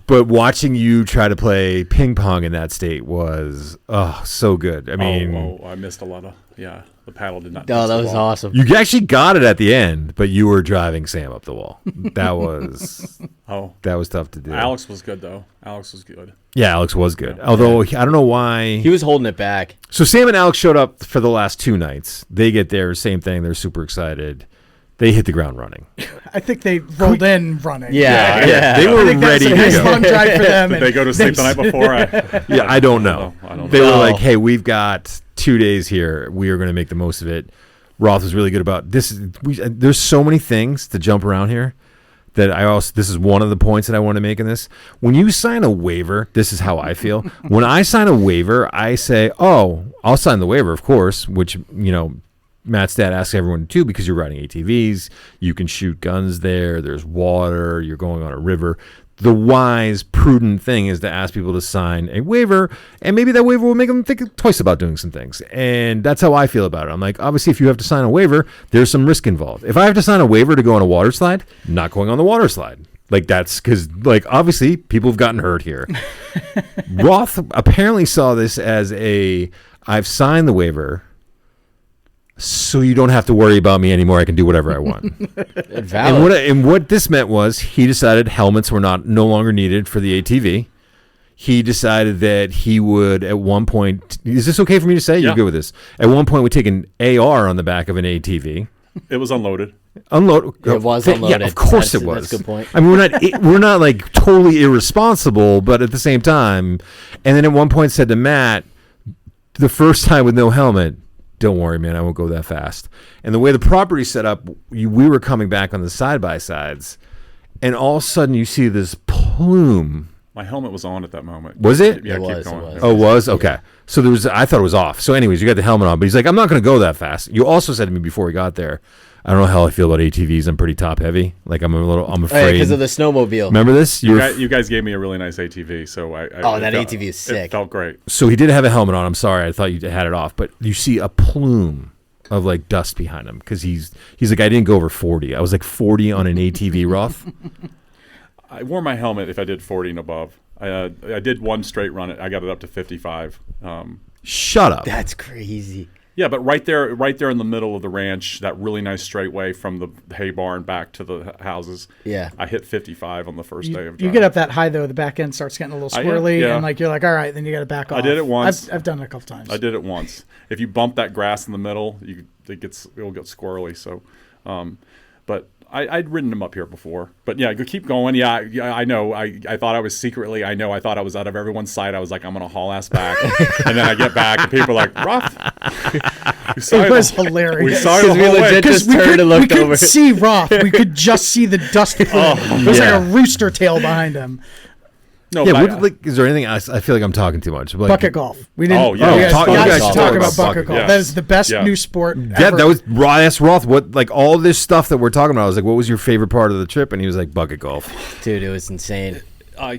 But watching you try to play ping pong in that state was so good. I mean, I missed a lot of the paddle did not. Oh, that was awesome. You actually got it at the end, but you were driving Sam up the wall. That was that was tough to do. Alex was good though. Alex was good. Yeah, Alex was good. Although I don't know why he was holding it back. So Sam and Alex showed up for the last 2 nights. They get there, same thing. They're super excited. They hit the ground running. I think they rolled in running. Yeah. They were ready to go. Long drive for them. Did they go to sleep the night before? I don't know. They were like, hey, we've got 2 days here. We are going to make the most of it. Roth was really good about this. There's so many things to jump around here that this is one of the points that I want to make in this. When you sign a waiver, this is how I feel. When I sign a waiver, I say, oh, I'll sign the waiver, of course, which, Matt's dad asks everyone to, because you're riding ATVs, you can shoot guns there, there's water, you're going on a river. The wise, prudent thing is to ask people to sign a waiver, and maybe that waiver will make them think twice about doing some things. And that's how I feel about it. I'm like, obviously, if you have to sign a waiver, there's some risk involved. If I have to sign a waiver to go on a water slide, I'm not going on the water slide. Like, that's because, obviously, people have gotten hurt here. Roth apparently saw this as I've signed the waiver, so you don't have to worry about me anymore. I can do whatever I want. And what this meant was he decided helmets were no longer needed for the ATV. He decided that he would, at one point, is this okay for me to say? Yeah. You're good with this. At one point, would take an AR on the back of an ATV. It was unloaded. It was unloaded. Yeah, of course it was. That's a good point. I mean, we're not like totally irresponsible, but at the same time, and then at one point said to Matt, the first time with no helmet, don't worry, man, I won't go that fast. And the way the property's set up, we were coming back on the side-by-sides, and all of a sudden you see this plume. My helmet was on at that moment. Was it? Yeah, It keep was, going. it was. Oh, it was? Okay. So I thought it was off. So anyways, you got the helmet on, but he's like, I'm not going to go that fast. You also said to me before we got there, I don't know how I feel about ATVs. I'm pretty top heavy. Like I'm afraid. Because of the snowmobile. Remember this? You guys gave me a really nice ATV, so that ATV is sick. It felt great. So he did have a helmet on. I'm sorry. I thought you had it off, but you see a plume of like dust behind him because he's like, I didn't go over 40. I was like 40 on an ATV, Roth. I wore my helmet if I did 40 and above. I did one straight run. I got it up to 55. Shut up. That's crazy. Yeah, but right there in the middle of the ranch, that really nice straightway from the hay barn back to the houses. Yeah, I hit 55 on the first day of driving. You get up that high though, the back end starts getting a little squirrely, yeah. and like you're like, all right, then you got to back off. I did it once. I've done it a couple times. I did it once. If you bump that grass in the middle, it'll get squirrely. So, but I'd ridden them up here before. But yeah, keep going. Yeah, I know. I thought I was secretly. I thought I was out of everyone's sight. I was like, I'm gonna haul ass back. And then I get back, and people are like, Roth. It was hilarious. We saw it the we whole way. legit just turned and we looked couldn't over. see Roth. We could just see the dust plume. It was like a rooster tail behind him. No, Yeah, is there anything else? I feel like I'm talking too much. Like, Bucket golf. We didn't. Oh, yeah. You guys Talk- got you to guys talk talk about bucket golf. Yes. That is the best Yeah. new sport Yeah, ever. that was I asked Roth what, like, all this stuff that we're talking about. I was like, what was your favorite part of the trip? And he was like, bucket golf. Dude, it was insane. I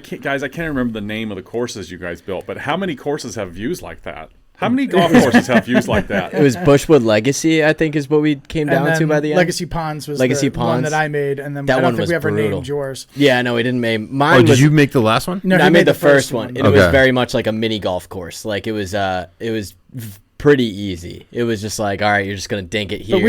can't, guys. I can't remember the name of the courses you guys built, but how many courses have views like that? How many golf courses have views like that? It was Bushwood Legacy, I think, is what we came And down then to by the end. Legacy Ponds was Legacy the one Ponds. that I made, and then That I one don't think was we ever brutal. named yours. Yeah, no, we didn't make mine. Oh, did was, you make the last one? No, I he made the first one, and it was Okay. very much like a mini golf course. Like it was pretty easy. It was just like, all right, you're just gonna dink it here. But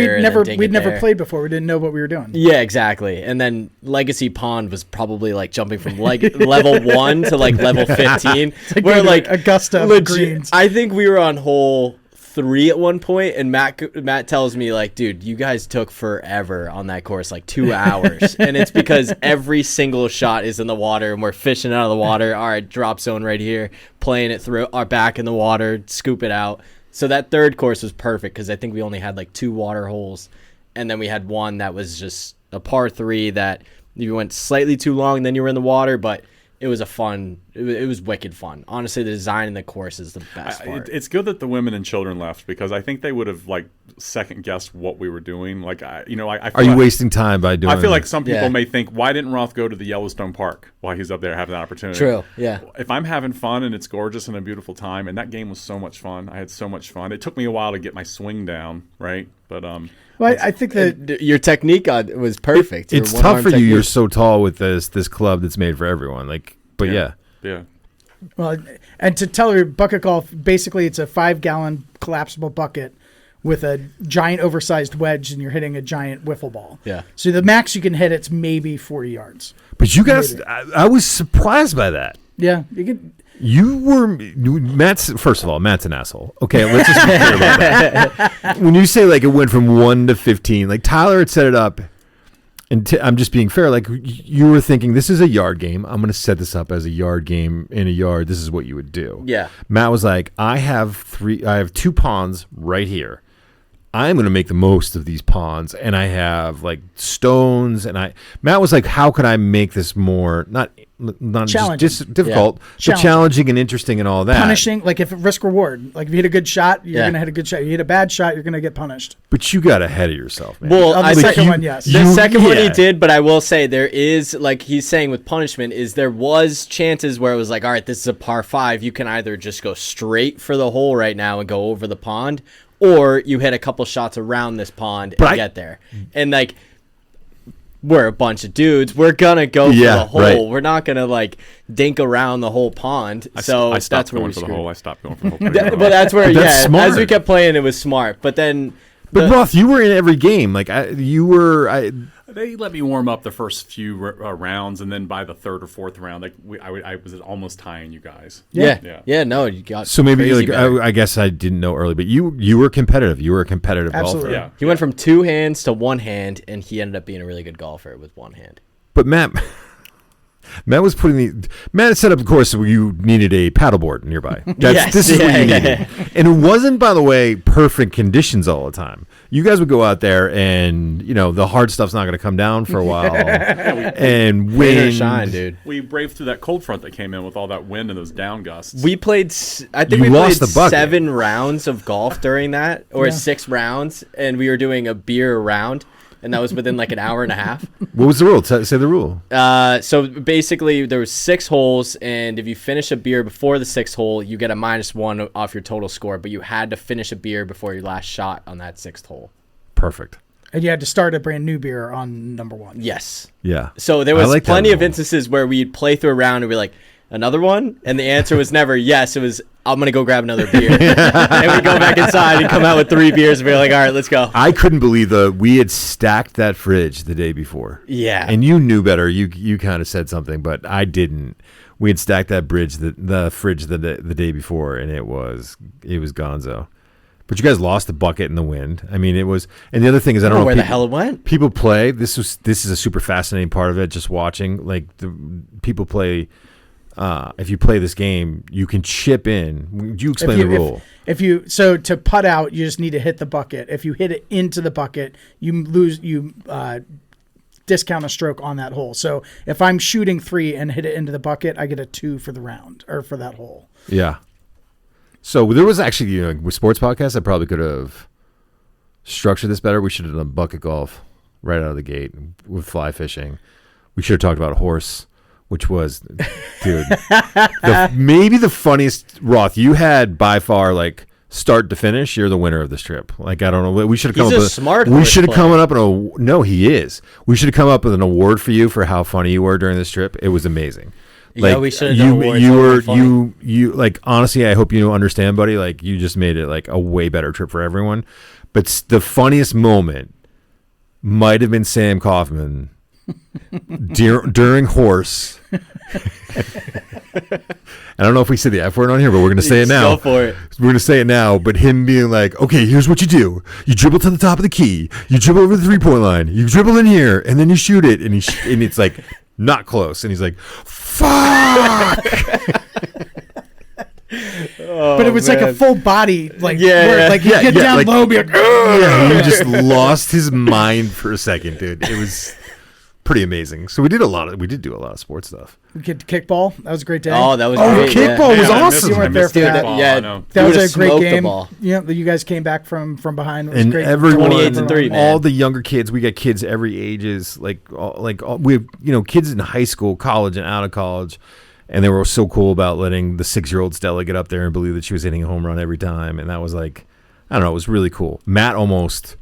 we'd never there. played before. We didn't know what we were doing. Yeah, exactly. And then Legacy Pond was probably like jumping from level 1 to like level 15. Like where going to like Augusta legit, Greens. I think we were on hole 3 at one point, and Matt tells me like, dude, you guys took forever on that course, like 2 hours. And it's because every single shot is in the water, and we're fishing out of the water. All right, drop zone right here, playing it through our back in the water, scoop it out. So that third course was perfect because I think we only had like 2 water holes, and then we had one that was just a par 3 that you went slightly too long, and then you were in the water, but it was it was wicked fun. Honestly, the design in the course is the best part. It's good that the women and children left because I think they would have like second guessed what we were doing. Like I feel Are you like, wasting time by doing I feel like this? some people Yeah. may think, why didn't Roth go to the Yellowstone Park while he's up there having that opportunity? True, yeah. If I'm having fun and it's gorgeous and a beautiful time, and that game was so much fun, I had so much fun. It took me a while to get my swing down, right? But Well, I think that Your technique was perfect. Your It's tough one-arm for you. technique. You're so tall with this club that's made for everyone. Like, but yeah. yeah. Well, and to tell you, bucket golf, basically it's a 5-gallon collapsible bucket with a giant oversized wedge, and you're hitting a giant wiffle ball. Yeah. So the max you can hit, it's maybe 40 yards. But you guys, I was surprised by that. Yeah. You could. First of all, Matt's an asshole. Okay, let's just be clear about that. When you say like it went from 1 to 15, like Tyler had set it up, and I'm just being fair, like you were thinking this is a yard game. I'm going to set this up as a yard game in a yard. This is what you would do. Yeah. Matt was like, I have 2 ponds right here. I'm going to make the most of these ponds, and I have like stones, and Matt was like, how could I make this more not just difficult, but challenging and interesting and all that. Punishing, like if risk reward, like if you hit a good shot, you're gonna hit a good shot. You hit a bad shot, you're gonna get punished. But you got ahead of yourself, man. Well, the second one, yes. The second one he did, but I will say there is, like he's saying with punishment, is there was chances where it was like, all right, this is a par 5. You can either just go straight for the hole right now and go over the pond, or you hit a couple shots around this pond and get there. And like, we're a bunch of dudes. We're gonna go for the hole. Right. We're not gonna like dink around the whole pond. So that's where we screwed. I stopped going for the hole. But that's where, smart. As we kept playing, it was smart. But then, Roth, you were in every game. Like they let me warm up the first few rounds, and then by the third or fourth round, like I was almost tying you guys. Yeah. No, you got so maybe like I guess I didn't know early, but you were competitive. You were a competitive golfer. Yeah. He went from 2 hands to 1 hand, and he ended up being a really good golfer with 1 hand. But Matt was Matt had set up the course where you needed a paddleboard nearby. This is what you needed. And it wasn't, by the way, perfect conditions all the time. You guys would go out there and, the hard stuff's not going to come down for a while. And wind. Shine, dude. We braved through that cold front that came in with all that wind and those down gusts. We played, I think we played 7 rounds of golf during that, or 6 rounds, and we were doing a beer round. And that was within like an hour and a half. What was the rule? Say the rule. So basically, there was 6 holes, and if you finish a beer before the 6th hole, you get a -1 off your total score. But you had to finish a beer before your last shot on that 6th hole. Perfect. And you had to start a brand new beer on number 1. Yes. Yeah. So there was plenty of instances where we'd play through a round and be like, another one? And the answer was never yes. It was, I'm going to go grab another beer. And we'd go back inside and come out with 3 beers and be like, all right, let's go. I couldn't believe we had stacked that fridge the day before. Yeah. And you knew better. You kind of said something, but I didn't. We had stacked that fridge the day before, and it was gonzo. But you guys lost the bucket in the wind. I mean, it was. And the other thing is, I don't know where the hell it went. People play. This is a super fascinating part of it. Just watching, like the people play. If you play this game, you can chip in. Would you explain the rule? So to putt out, you just need to hit the bucket. If you hit it into the bucket, you lose. You discount a stroke on that hole. So if I'm shooting 3 and hit it into the bucket, I get a 2 for the round or for that hole. Yeah. So there was actually, with sports podcasts, I probably could have structured this better. We should have done bucket golf right out of the gate with fly fishing. We should have talked about horse. Which was, dude, maybe the funniest. Roth, you had by far, like, start to finish. You're the winner of this trip. Like, I don't know. We should have come up with smart. We should have come up with no. He is. We should have come up with an award for you for how funny you were during this trip. It was amazing. Like, we should have done awards. You like, honestly, I hope you understand, buddy. Like, you just made it like a way better trip for everyone. But the funniest moment might have been Sam Kaufman. During horse. I don't know if we said the F word on here, but we're going to say it now. Go for it. We're going to say it now, but him being like, okay, here's what you do. You dribble to the top of the key. You dribble over the 3-point line. You dribble in here, and then you shoot it, and it's like not close. And he's like, fuck! But it was like a full body, like, you get down low and be like, he just lost his mind for a second, dude. It was pretty amazing. So we did do a lot of sports stuff. We did kickball. That was a great day. Oh, that was great. Kickball was awesome. You weren't there for that. That was a great game. Yeah, that you guys came back from behind. It was and great. everyone, 28-3, man. all the younger kids, we got kids every ages, we have kids in high school, college, and out of college. And they were so cool about letting the 6-year-old Stella get up there and believe that she was hitting a home run every time. And that was like, I don't know, it was really cool. Matt almost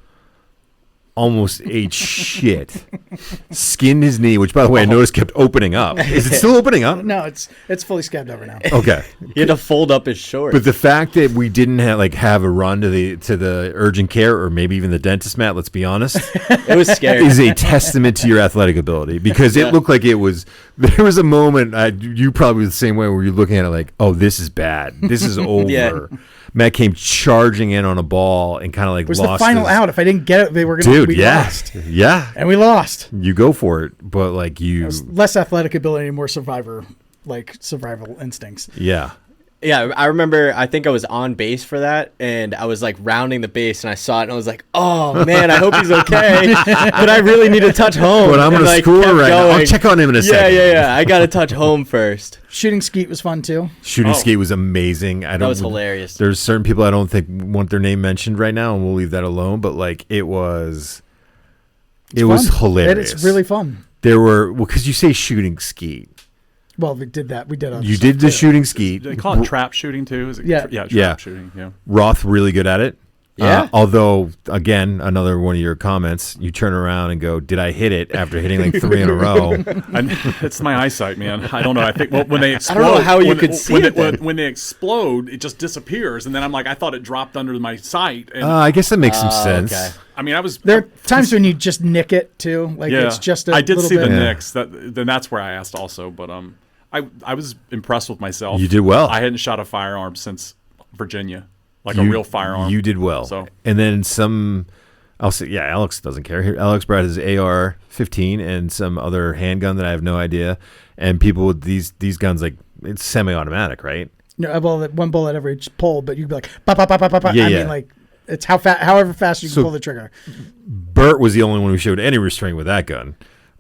ate shit. Skinned his knee, which, by the way, I noticed kept opening up. Is it still opening up? No, it's fully scabbed over now. Okay. He had to fold up his shorts. But the fact that we didn't have a run to the urgent care or maybe even the dentist, Matt, let's be honest, it was scary. Is a testament to your athletic ability, because it looked like it was. There was a moment, you probably the same way, where you're looking at it like, oh, this is bad. This is over. Yeah. Matt came charging in on a ball and kind of like lost. It was the final out. If I didn't get it, they were going to be lost. Yeah. And we lost. You go for it, but like it was less athletic ability and more survival instincts. Yeah. Yeah, I remember. I think I was on base for that, and I was like rounding the base, and I saw it, and I was like, "Oh man, I hope he's okay." But I really need to touch home. But I'm gonna score right now. I'll check on him in a second. Yeah. I gotta touch home first. Shooting skeet was fun too. Shooting skeet was amazing. That was hilarious. There's certain people I don't think want their name mentioned right now, and we'll leave that alone. But like, it was hilarious. It's really fun. There were because you say shooting skeet. Well, we did that. We did. You did the shooting skeet. They call it trap shooting too. Is it trap shooting. Yeah. Roth really good at it. Yeah. Although, again, another one of your comments, you turn around and go, "Did I hit it?" After hitting like 3 in a row. It's my eyesight, man. I don't know. I think when they explode, I don't know how you could see it. When they explode, it just disappears, and then I'm like, I thought it dropped under my sight. And I guess that makes some sense. Okay. I mean, There are times when you just nick it too. Like it's just I did little see bit. the nicks. Then that's where I asked also, but I was impressed with myself. You did well. I hadn't shot a firearm since Virginia, like a real firearm. You did well. So and then I'll say, Alex doesn't care. Here, Alex brought his AR-15 and some other handgun that I have no idea. And people with these guns, like it's semi-automatic, right? No, well, one bullet every pull, but you'd be like, bah, bah, bah, bah, bah, bah. Yeah, mean, like it's however fast you can pull the trigger. Bert was the only one who showed any restraint with that gun.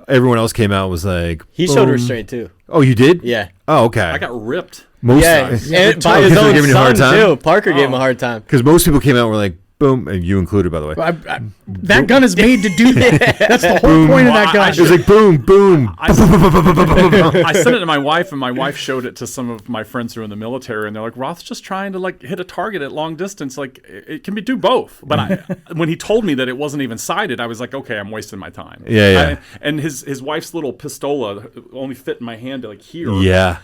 Everyone else came out and was like, He showed restraint too. Oh, you did? Yeah. Oh, okay. I got ripped. Most And by his own son too. Parker gave him a hard time. because most people came out and were like, boom, and you included, by the way. That gun is made to do that. That's the whole point of that gun. It was like boom, boom. I sent it to my wife, and my wife showed it to some of my friends who are in the military, and they're like, Roth's just trying to like hit a target at long distance. Like it can do both. But when he told me that it wasn't even sighted, I was like, okay, I'm wasting my time. Yeah. And his wife's little pistola only fit in my hand like here. Yeah.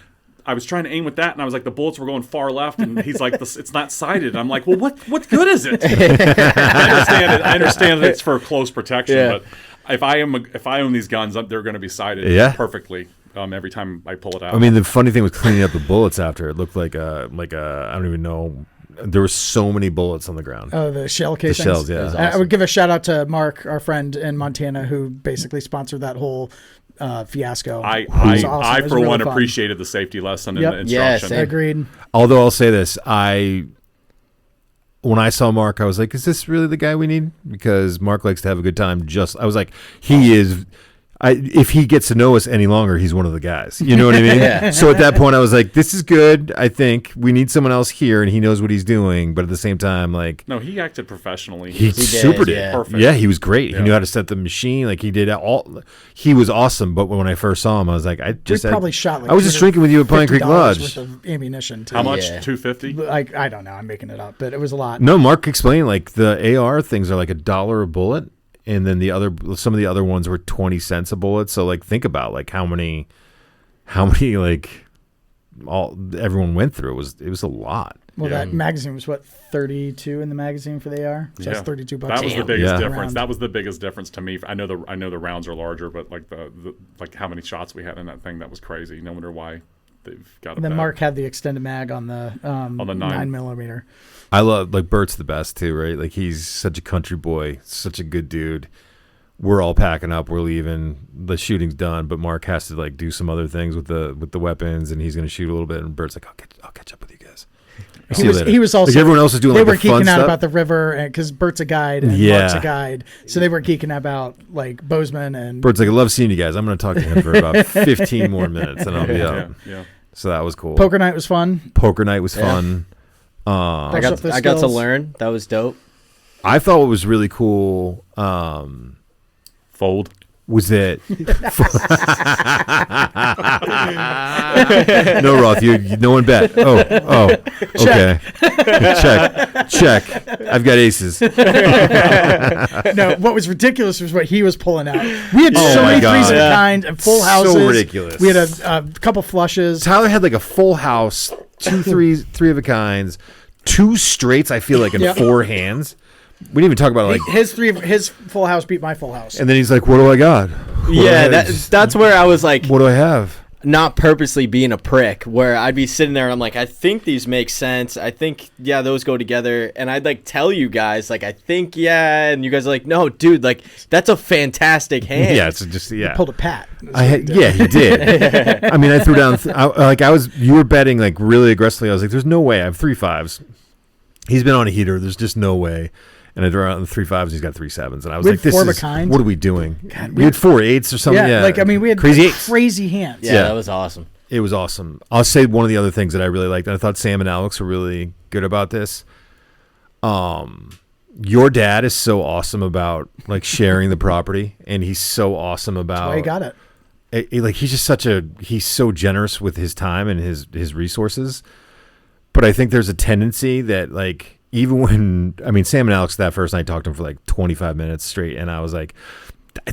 I was trying to aim with that, and I was like, the bullets were going far left, and he's like, it's not sighted. I'm like, well, what good is it? I understand that it's for close protection, but if I own these guns, they're going to be sighted perfectly every time I pull it out. I mean, the funny thing was cleaning up the bullets after. It looked like a I don't even know. There were so many bullets on the ground. Oh, the shell casings. The shells, yeah. Awesome. I would give a shout out to Mark, our friend in Montana, who basically sponsored that whole fiasco. I awesome. for really one fun. appreciated the safety lesson and Yep. the instruction. Yes, Agreed. Although I'll say this, when I saw Mark, I was like, is this really the guy we need? Because Mark likes to have a good time. I was like, he is. If he gets to know us any longer, he's one of the guys. You know what I mean? Yeah. So at that point, I was like, this is good. I think we need someone else here, and he knows what he's doing. But at the same time, like, No, he acted professionally. he did, super did. yeah. Perfect. Yeah, he was great. Yeah. He knew how to set the machine. Like he did all. He was awesome. But when I first saw him, I was like, I probably shot like I was just drinking with you at Pine Creek $50 Lodge. worth of ammunition too. How much? Yeah. $250? Like I don't know. I'm making it up, but it was a lot. No, Mark explained like the AR things are like $1 a bullet, and then some of the other ones were 20 cents a bullet. So like think about like how many like everyone went through. It was a lot. Well, Yeah. that magazine was what, 32 in the magazine for the AR. So that's $32. That was the Damn. biggest Yeah. difference. Round. That was the biggest difference to me. I know the rounds are larger, but like the like how many shots we had in that thing, that was crazy. No wonder why they've got. And then Mark had the extended mag on the 9mm. I love like Bert's the best too, right? Like he's such a country boy, such a good dude. We're all packing up, we're leaving. The shooting's done, but Mark has to like do some other things with the weapons, and he's going to shoot a little bit. And Bert's like, I'll catch up with you guys. See you later. He was also like everyone else is doing. They like were the fun geeking out stuff. about the river because Bert's a guide and Mark's a guide, so they were geeking about like Bozeman and. Bert's like, I love seeing you guys. I'm going to talk to him for about 15 more minutes, and I'll be up. Yeah. So that was cool. Poker night was fun. Poker night was fun. I got to skills. learn. That was dope. I thought what was really cool Fold. was that no Roth, no one bet. Oh, okay. Check. I've got aces. No, what was ridiculous was what he was pulling out. We had so my many God. threes of a Yeah. kind and full So houses. ridiculous. We had a couple flushes. Tyler had like a full house, 2 threes, 3 of a kinds, 2 straights. I feel like in Yep. 4 hands. We didn't even talk about it, like. His full house beat my full house. And then he's like, "What do I got? What do I Yeah, have? that's where I was like, What do I have?" not purposely being a prick, where I'd be sitting there and I'm like, I think these make sense. I think, yeah, those go together. And I'd like tell you guys, like, I think, yeah. And you guys are like, no, dude, like, that's a fantastic hand. Yeah, it's just, yeah. Pulled a pat. Yeah, he did. I mean, I threw down, you were betting like really aggressively. I was like, there's no way. I have 3 5s. He's been on a heater. There's just no way. And I drew out the 3 5s. He's got 3 7s. And I was like, this is, what are we doing? God, we had 4 8s or something. Yeah, like, I mean, we had crazy hands. Yeah, that was awesome. It was awesome. I'll say one of the other things that I really liked, and I thought Sam and Alex were really good about this. Your dad is so awesome about like sharing the property, and he's so awesome about. That's why he got it. Like he's just he's so generous with his time and his resources. But I think there's a tendency that like even when Sam and Alex that first night talked to him for like 25 minutes straight, and I was like,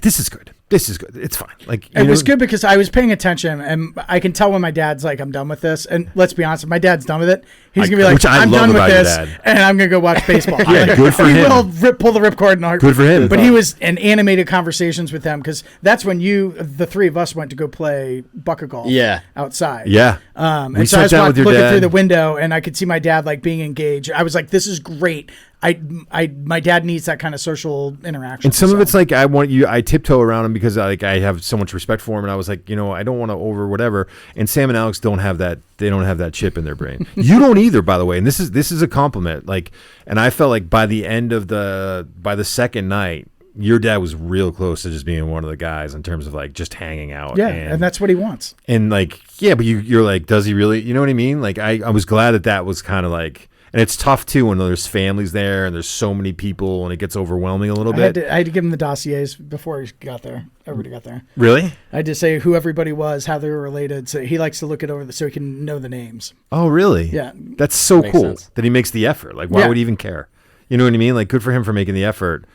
this is good. This is good. It's fine. Like it was good because I was paying attention, and I can tell when my dad's like, I'm done with this. And let's be honest, if my dad's done with it, he's gonna be like, I'm done with this, and I'm gonna go watch baseball. Yeah, good for him. He will pull the ripcord in a heartbeat. Good for him. But he was in animated conversations with them because that's when the 3 of us went to go play bucket golf. Yeah. Outside. Yeah. And so I was looking through the window, and I could see my dad like being engaged. I was like, this is great. My dad needs that kind of social interaction. And some of it's like I tiptoe around him because I have so much respect for him, and I was like, I don't want to over whatever. And Sam and Alex don't have that. They don't have that chip in their brain. You don't either, by the way. And this is a compliment. Like, and I felt like by the second night, your dad was real close to just being one of the guys in terms of like just hanging out. Yeah, and that's what he wants. And like, yeah, but you're like, does he really? You know what I mean? Like, I was glad that was kind of like. And it's tough, too, when there's families there and there's so many people and it gets overwhelming a little bit. I had to give him the dossiers before he got there. Everybody got there. Really? I had to say who everybody was, how they were related. So he likes to look it over so he can know the names. Oh, really? Yeah. That's so Makes cool sense. that he makes the effort. Like, why would he even care? You know what I mean? Like, good for him for making the effort.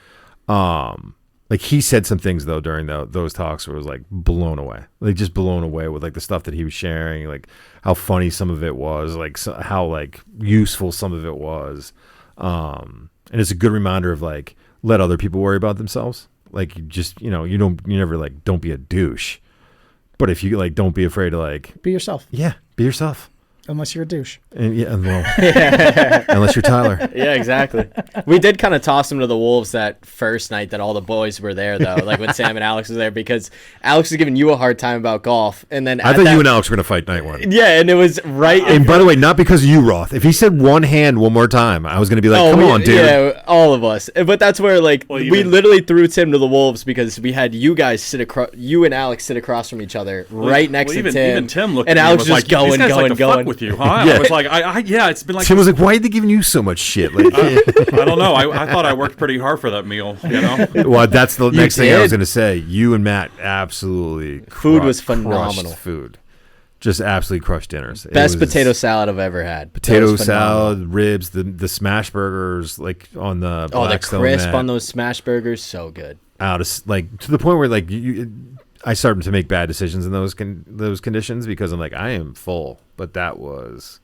Like, he said some things, though, during those talks where it was, like, blown away. Like, just blown away with, like, the stuff that he was sharing, like, how funny some of it was, like, how, like, useful some of it was. And it's a good reminder of, like, let other people worry about themselves. Like, you just, you never, like, don't be a douche. But if you, like, don't be afraid to, like... Be yourself. Yeah, be yourself. Unless you're a douche. And unless you're Tyler. Yeah, exactly. We did kind of toss him to the wolves that first night that all the boys were there, though, like when Sam and Alex was there, because Alex was giving you a hard time about golf. And then I thought you and Alex were going to fight night one. Yeah, and it was right. And by the way, not because of you, Roth. If he said one hand one more time, I was going to be like, come on, dude. Yeah, all of us. But that's where, like, we literally threw Tim to the wolves because we had you guys you and Alex sit across from each other right next to Tim. Even Tim looked and at me Alex and was just like, going. Fuck with you, huh? Yeah. I was like, it's been like. Tim was like, why are they giving you so much shit? Like, I don't know. I thought I worked pretty hard for that meal, Well, that's the next thing I was going to say. You and Matt absolutely food was phenomenal. Food. Just absolutely crushed dinners. Best potato salad I've ever had. Potato salad, ribs, the smash burgers, like on the Blackstone the crisp mat. on those smash burgers, so good. Out of like to the point where like I started to make bad decisions in those conditions because I'm like I am full, but that was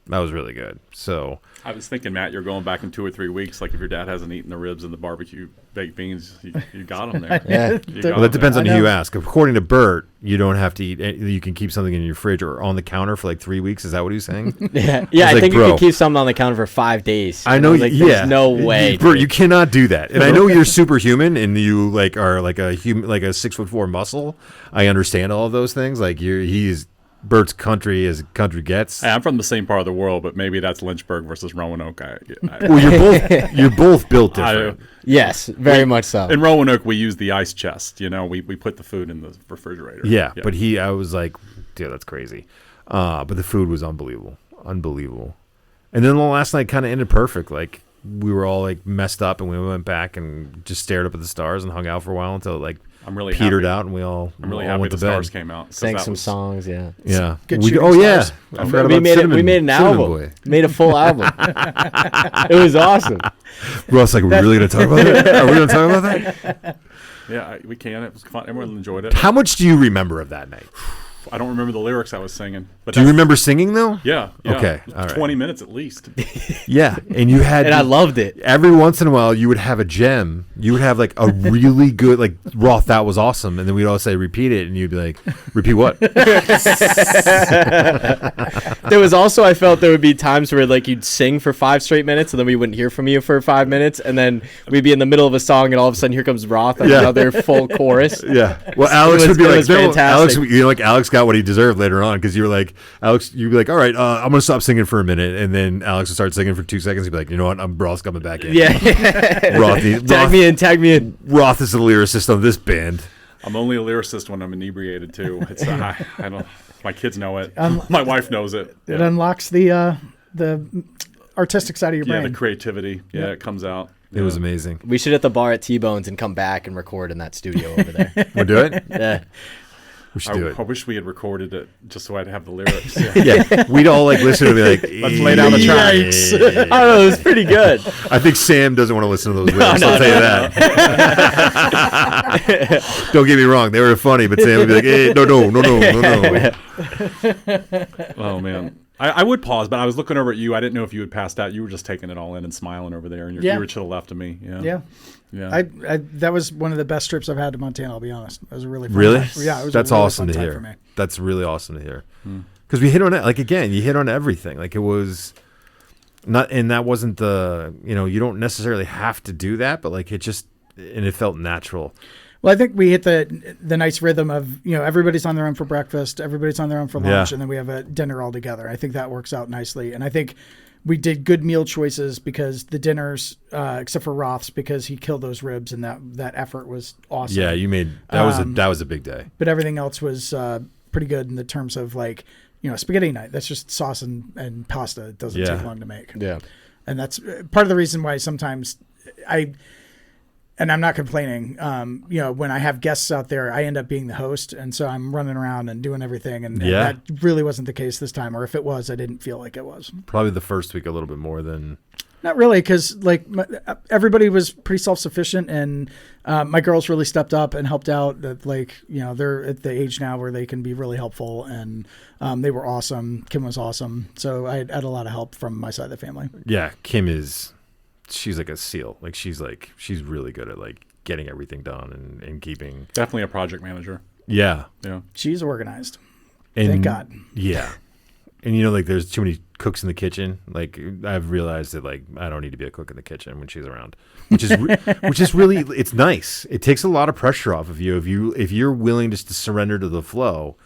really good. So I was thinking, Matt, you're going back in 2 or 3 weeks. Like if your dad hasn't eaten the ribs and the barbecue baked beans, you got them there. Yeah. Well, that depends on who you ask. According to Bert, you don't have to eat. You can keep something in your fridge or on the counter for like 3 weeks. Is that what he's saying? Yeah. I think you can keep something on the counter for 5 days. I know. Like, there's no way, Bert. You cannot do that. And I know you're superhuman, and you like are like a human, like a 6'4" muscle. I understand all of those things. Like he's. Bert's country as country gets. Hey, I'm from the same part of the world, but maybe that's Lynchburg versus Roanoke. Well, you're both built different. Yes, very much so. In Roanoke, we use the ice chest. We put the food in the refrigerator. Yeah. But I was like, dude, that's crazy. But the food was unbelievable. And then the last night kind of ended perfect. Like we were all like messed up, and we went back and just stared up at the stars and hung out for a while until like. I'm really petered happy. out, and we all. I'm really all happy went the to bed. stars came out. Sang some songs, yeah. Yeah. Good I stars. forgot we about made an album. Boy. Made a full album. It was awesome. Ross, like, we're really going to talk about that? Are we going to talk about that? Yeah, we can. It was fun. Everyone enjoyed it. How much do you remember of that night? I don't remember the lyrics I was singing. Do you remember singing though? Yeah. Okay. All right. 20 minutes at least. Yeah, and you had, And I loved it. every once in a while you would have a gem. You would have like a really good like Roth, that was awesome, and then we'd all say repeat it, and you'd be like, repeat what? There was also, I felt there would be times where like you'd sing for 5 straight minutes and then we wouldn't hear from you for 5 minutes, and then we'd be in the middle of a song and all of a sudden here comes Roth and another full chorus. Yeah. Well, Alex would be like, no, Alex, fantastic. you know, like Alex got what he deserved later on, because you were like, Alex, you'd be like, all right, I'm gonna stop singing for a minute, and then Alex would start singing for 2 seconds. He'd be like, you know what, Roth's coming back in. Yeah. Tag me in. Roth is the lyricist of this band. I'm only a lyricist when I'm inebriated too. It's I don't. My kids know it. My wife knows it. It unlocks the artistic side of your brain. Yeah, the creativity. Yeah, it comes out. It was amazing. We should hit the bar at T-Bone's and come back and record in that studio over there. We'll do it. Yeah. We should do it. I wish we had recorded it just so I'd have the lyrics. Yeah, we'd all like listen and be like, Let's lay down the track. I don't know, it was pretty good. I think Sam doesn't want to listen to those lyrics. I'll tell you that. Don't get me wrong, they were funny, but Sam would be like, hey, no. Oh man, I would pause, but I was looking over at you. I didn't know if you had passed out. You were just taking it all in and smiling over there, and you were to the left of me. Yeah. I that was one of the best trips I've had to Montana. I'll be honest. It was a really fun Really? time. Yeah, it was. That's a really awesome fun to time for hear. me. That's really awesome to hear. Because we hit on it, like, again, you hit on everything. Like, it was not, and that wasn't the, you don't necessarily have to do that, but like it felt natural. Well, I think we hit the nice rhythm of, everybody's on their own for breakfast, everybody's on their own for lunch, and then we have a dinner all together. I think that works out nicely. And I think we did good meal choices because the dinners, except for Roth's, because he killed those ribs, and that effort was awesome. Yeah, you made that was a big day. But everything else was pretty good in the terms of like, spaghetti night. That's just sauce and pasta. It doesn't take long to make. Yeah. And that's part of the reason why sometimes and I'm not complaining. When I have guests out there, I end up being the host, and so I'm running around and doing everything. And that really wasn't the case this time, or if it was, I didn't feel like it was. Probably the first week a little bit more than. Not really, because everybody was pretty self-sufficient, and my girls really stepped up and helped out. That they're at the age now where they can be really helpful, and they were awesome. Kim was awesome, so I had a lot of help from my side of the family. Yeah, Kim is. She's like a seal. Like she's really good at like getting everything done and keeping. Definitely a project manager. Yeah. She's organized. And, thank God. Yeah. And like there's too many cooks in the kitchen. Like I've realized that like I don't need to be a cook in the kitchen when she's around, which is really, it's nice. It takes a lot of pressure off of you if you're willing just to surrender to the flow.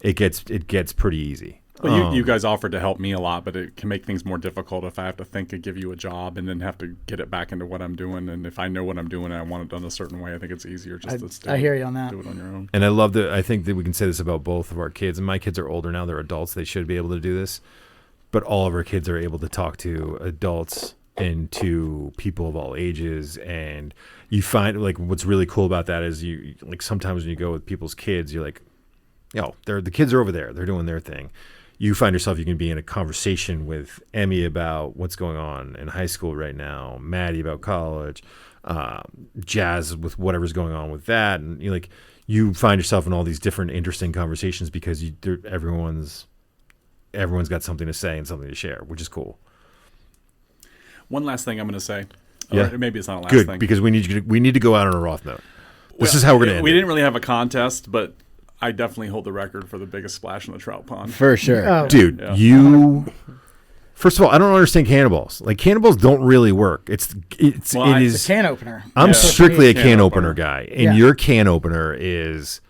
It gets pretty easy. Well, you guys offered to help me a lot, but it can make things more difficult if I have to think and give you a job and then have to get it back into what I'm doing. And if I know what I'm doing and I want it done a certain way, I think it's easier just to I hear you on that. Do it on your own. And I love that. I think that we can say this about both of our kids. And my kids are older now; they're adults. They should be able to do this. But all of our kids are able to talk to adults and to people of all ages. And you find like what's really cool about that is you like sometimes when you go with people's kids, you're like, the kids are over there; they're doing their thing. You find yourself, you can be in a conversation with Emmy about what's going on in high school right now, Maddie about college, Jazz with whatever's going on with that. And you find yourself in all these different interesting conversations because everyone's got something to say and something to share, which is cool. One last thing I'm going to say. Yeah. Or maybe it's not a last Good, thing. because we need to go out on a Roth note. This is how we're going to end We it. didn't really have a contest, but I definitely hold the record for the biggest splash in the trout pond. For sure. Oh. Dude, Yeah. First of all, I don't understand cannonballs. Like cannonballs don't really work. It It's a can opener. I'm Yeah. strictly a Can can opener. opener guy, and Yeah. your can opener is,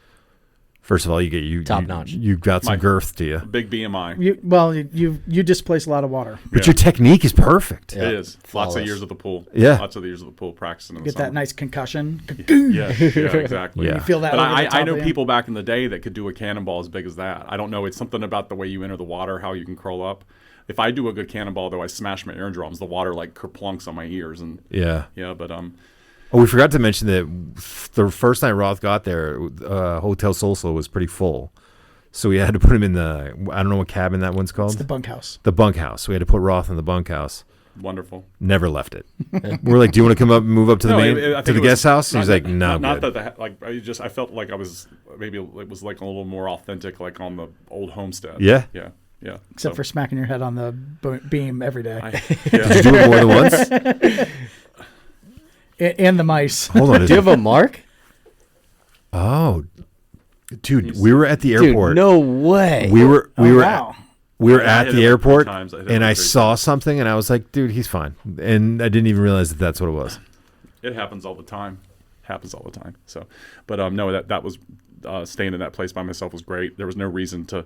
first of all, you Top notch. You've got some My- girth to you, Big BMI. You displace a lot of water. but your technique is perfect. Yeah. It is. Lots Flawless. of years of the pool. Yeah. Lots of the years of the pool practicing in the Get summer. that nice concussion. Yeah, exactly. Yeah. You feel that. But over the I top know of you. people back in the day that could do a cannonball as big as that. I don't know. It's something about the way you enter the water, how you can curl up. If I do a good cannonball, though, I smash my eardrums. The water like kerplunks on my ears, and Yeah. but Oh, we forgot to mention that the first night Roth got there, Hotel Solso was pretty full, so we had to put him in I don't know what cabin that one's called. It's the bunkhouse. The bunkhouse. We had to put Roth in the bunkhouse. Wonderful. Never left it. We're like, do you want to come up and move up to the to the guest house? And he's like, no, not that I felt like I was maybe it was like a little more authentic, like on the old homestead. Yeah. Except for smacking your head on the beam every day. Did you do it more than once? And the mice. Hold on. Do you have a mark? Oh, dude, we were at the airport. Dude, no way. We were Wow. we were at the airport, and I 3 saw times. something, and I was like, dude, he's fine. And I didn't even realize that that's what it was. It happens all the time. So, but no, that was staying in that place by myself was great. There was no reason to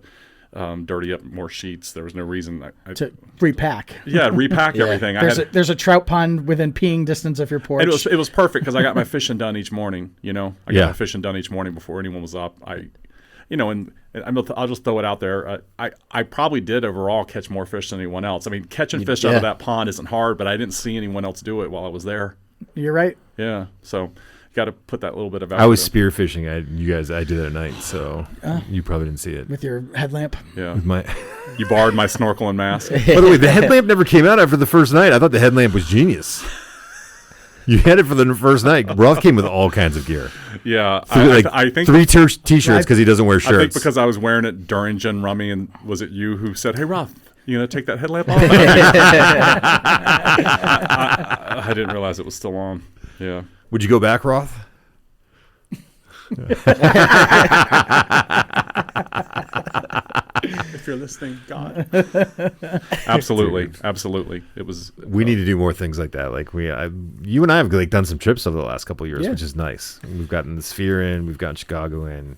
dirty up more sheets. There was no reason To repack. Yeah, repack everything. There's a trout pond within peeing distance of your porch. And it was perfect because I got my fishing done each morning. I got Yeah. my fishing done each morning before anyone was up. And I'll just throw it out there. I probably did overall catch more fish than anyone else. I mean, catching fish out of that pond isn't hard, but I didn't see anyone else do it while I was there. You're right. Yeah, so got to put that little bit of. I was spearfishing. I did it at night, so you probably didn't see it. With your headlamp. Yeah, My, you borrowed my snorkel and mask. by the way, the headlamp never came out after the first night. I thought the headlamp was genius. You had it for the first night. Roth came with all kinds of gear. Yeah, I think 3 t-shirts because he doesn't wear shirts. I think because I was wearing it during Gin Rummy, and was it you who said, "Hey, Roth, you gonna take that headlamp off?" I didn't realize it was still on. Yeah. Would you go back, Roth? If you're listening, God. Absolutely. It was. We need to do more things like that. Like you and I have like done some trips over the last couple of years, Yeah. which is nice. We've gotten the Sphere in, we've gotten Chicago in.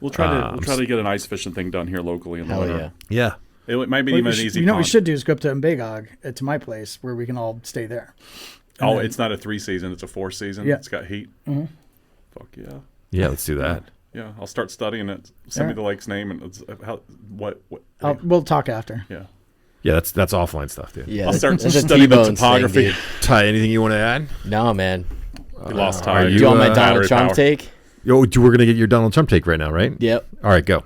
We'll try to get an ice fishing thing done here locally in the Hell winter. yeah. Yeah. It might be Well, even an easy. you know what we pond. should do is go up to Mbagog, to my place, where we can all stay there. And Oh, then- it's not a 3 season; it's a 4 season. Yeah. It's got heat. Mm-hmm. Fuck yeah. Yeah, let's do that. Yeah, I'll start studying it. Send me Alright. the lake's name and what. We'll talk after. Yeah. Yeah, that's offline stuff, dude. Yeah. I'll start That's a studying the T-Bones thing, topography. dude. Ty, anything you want to add? No, man. We lost Are time. Do you want my Donald battery Trump power. take? Yo, we're gonna get your Donald Trump take right now, right? Yep. All right, go.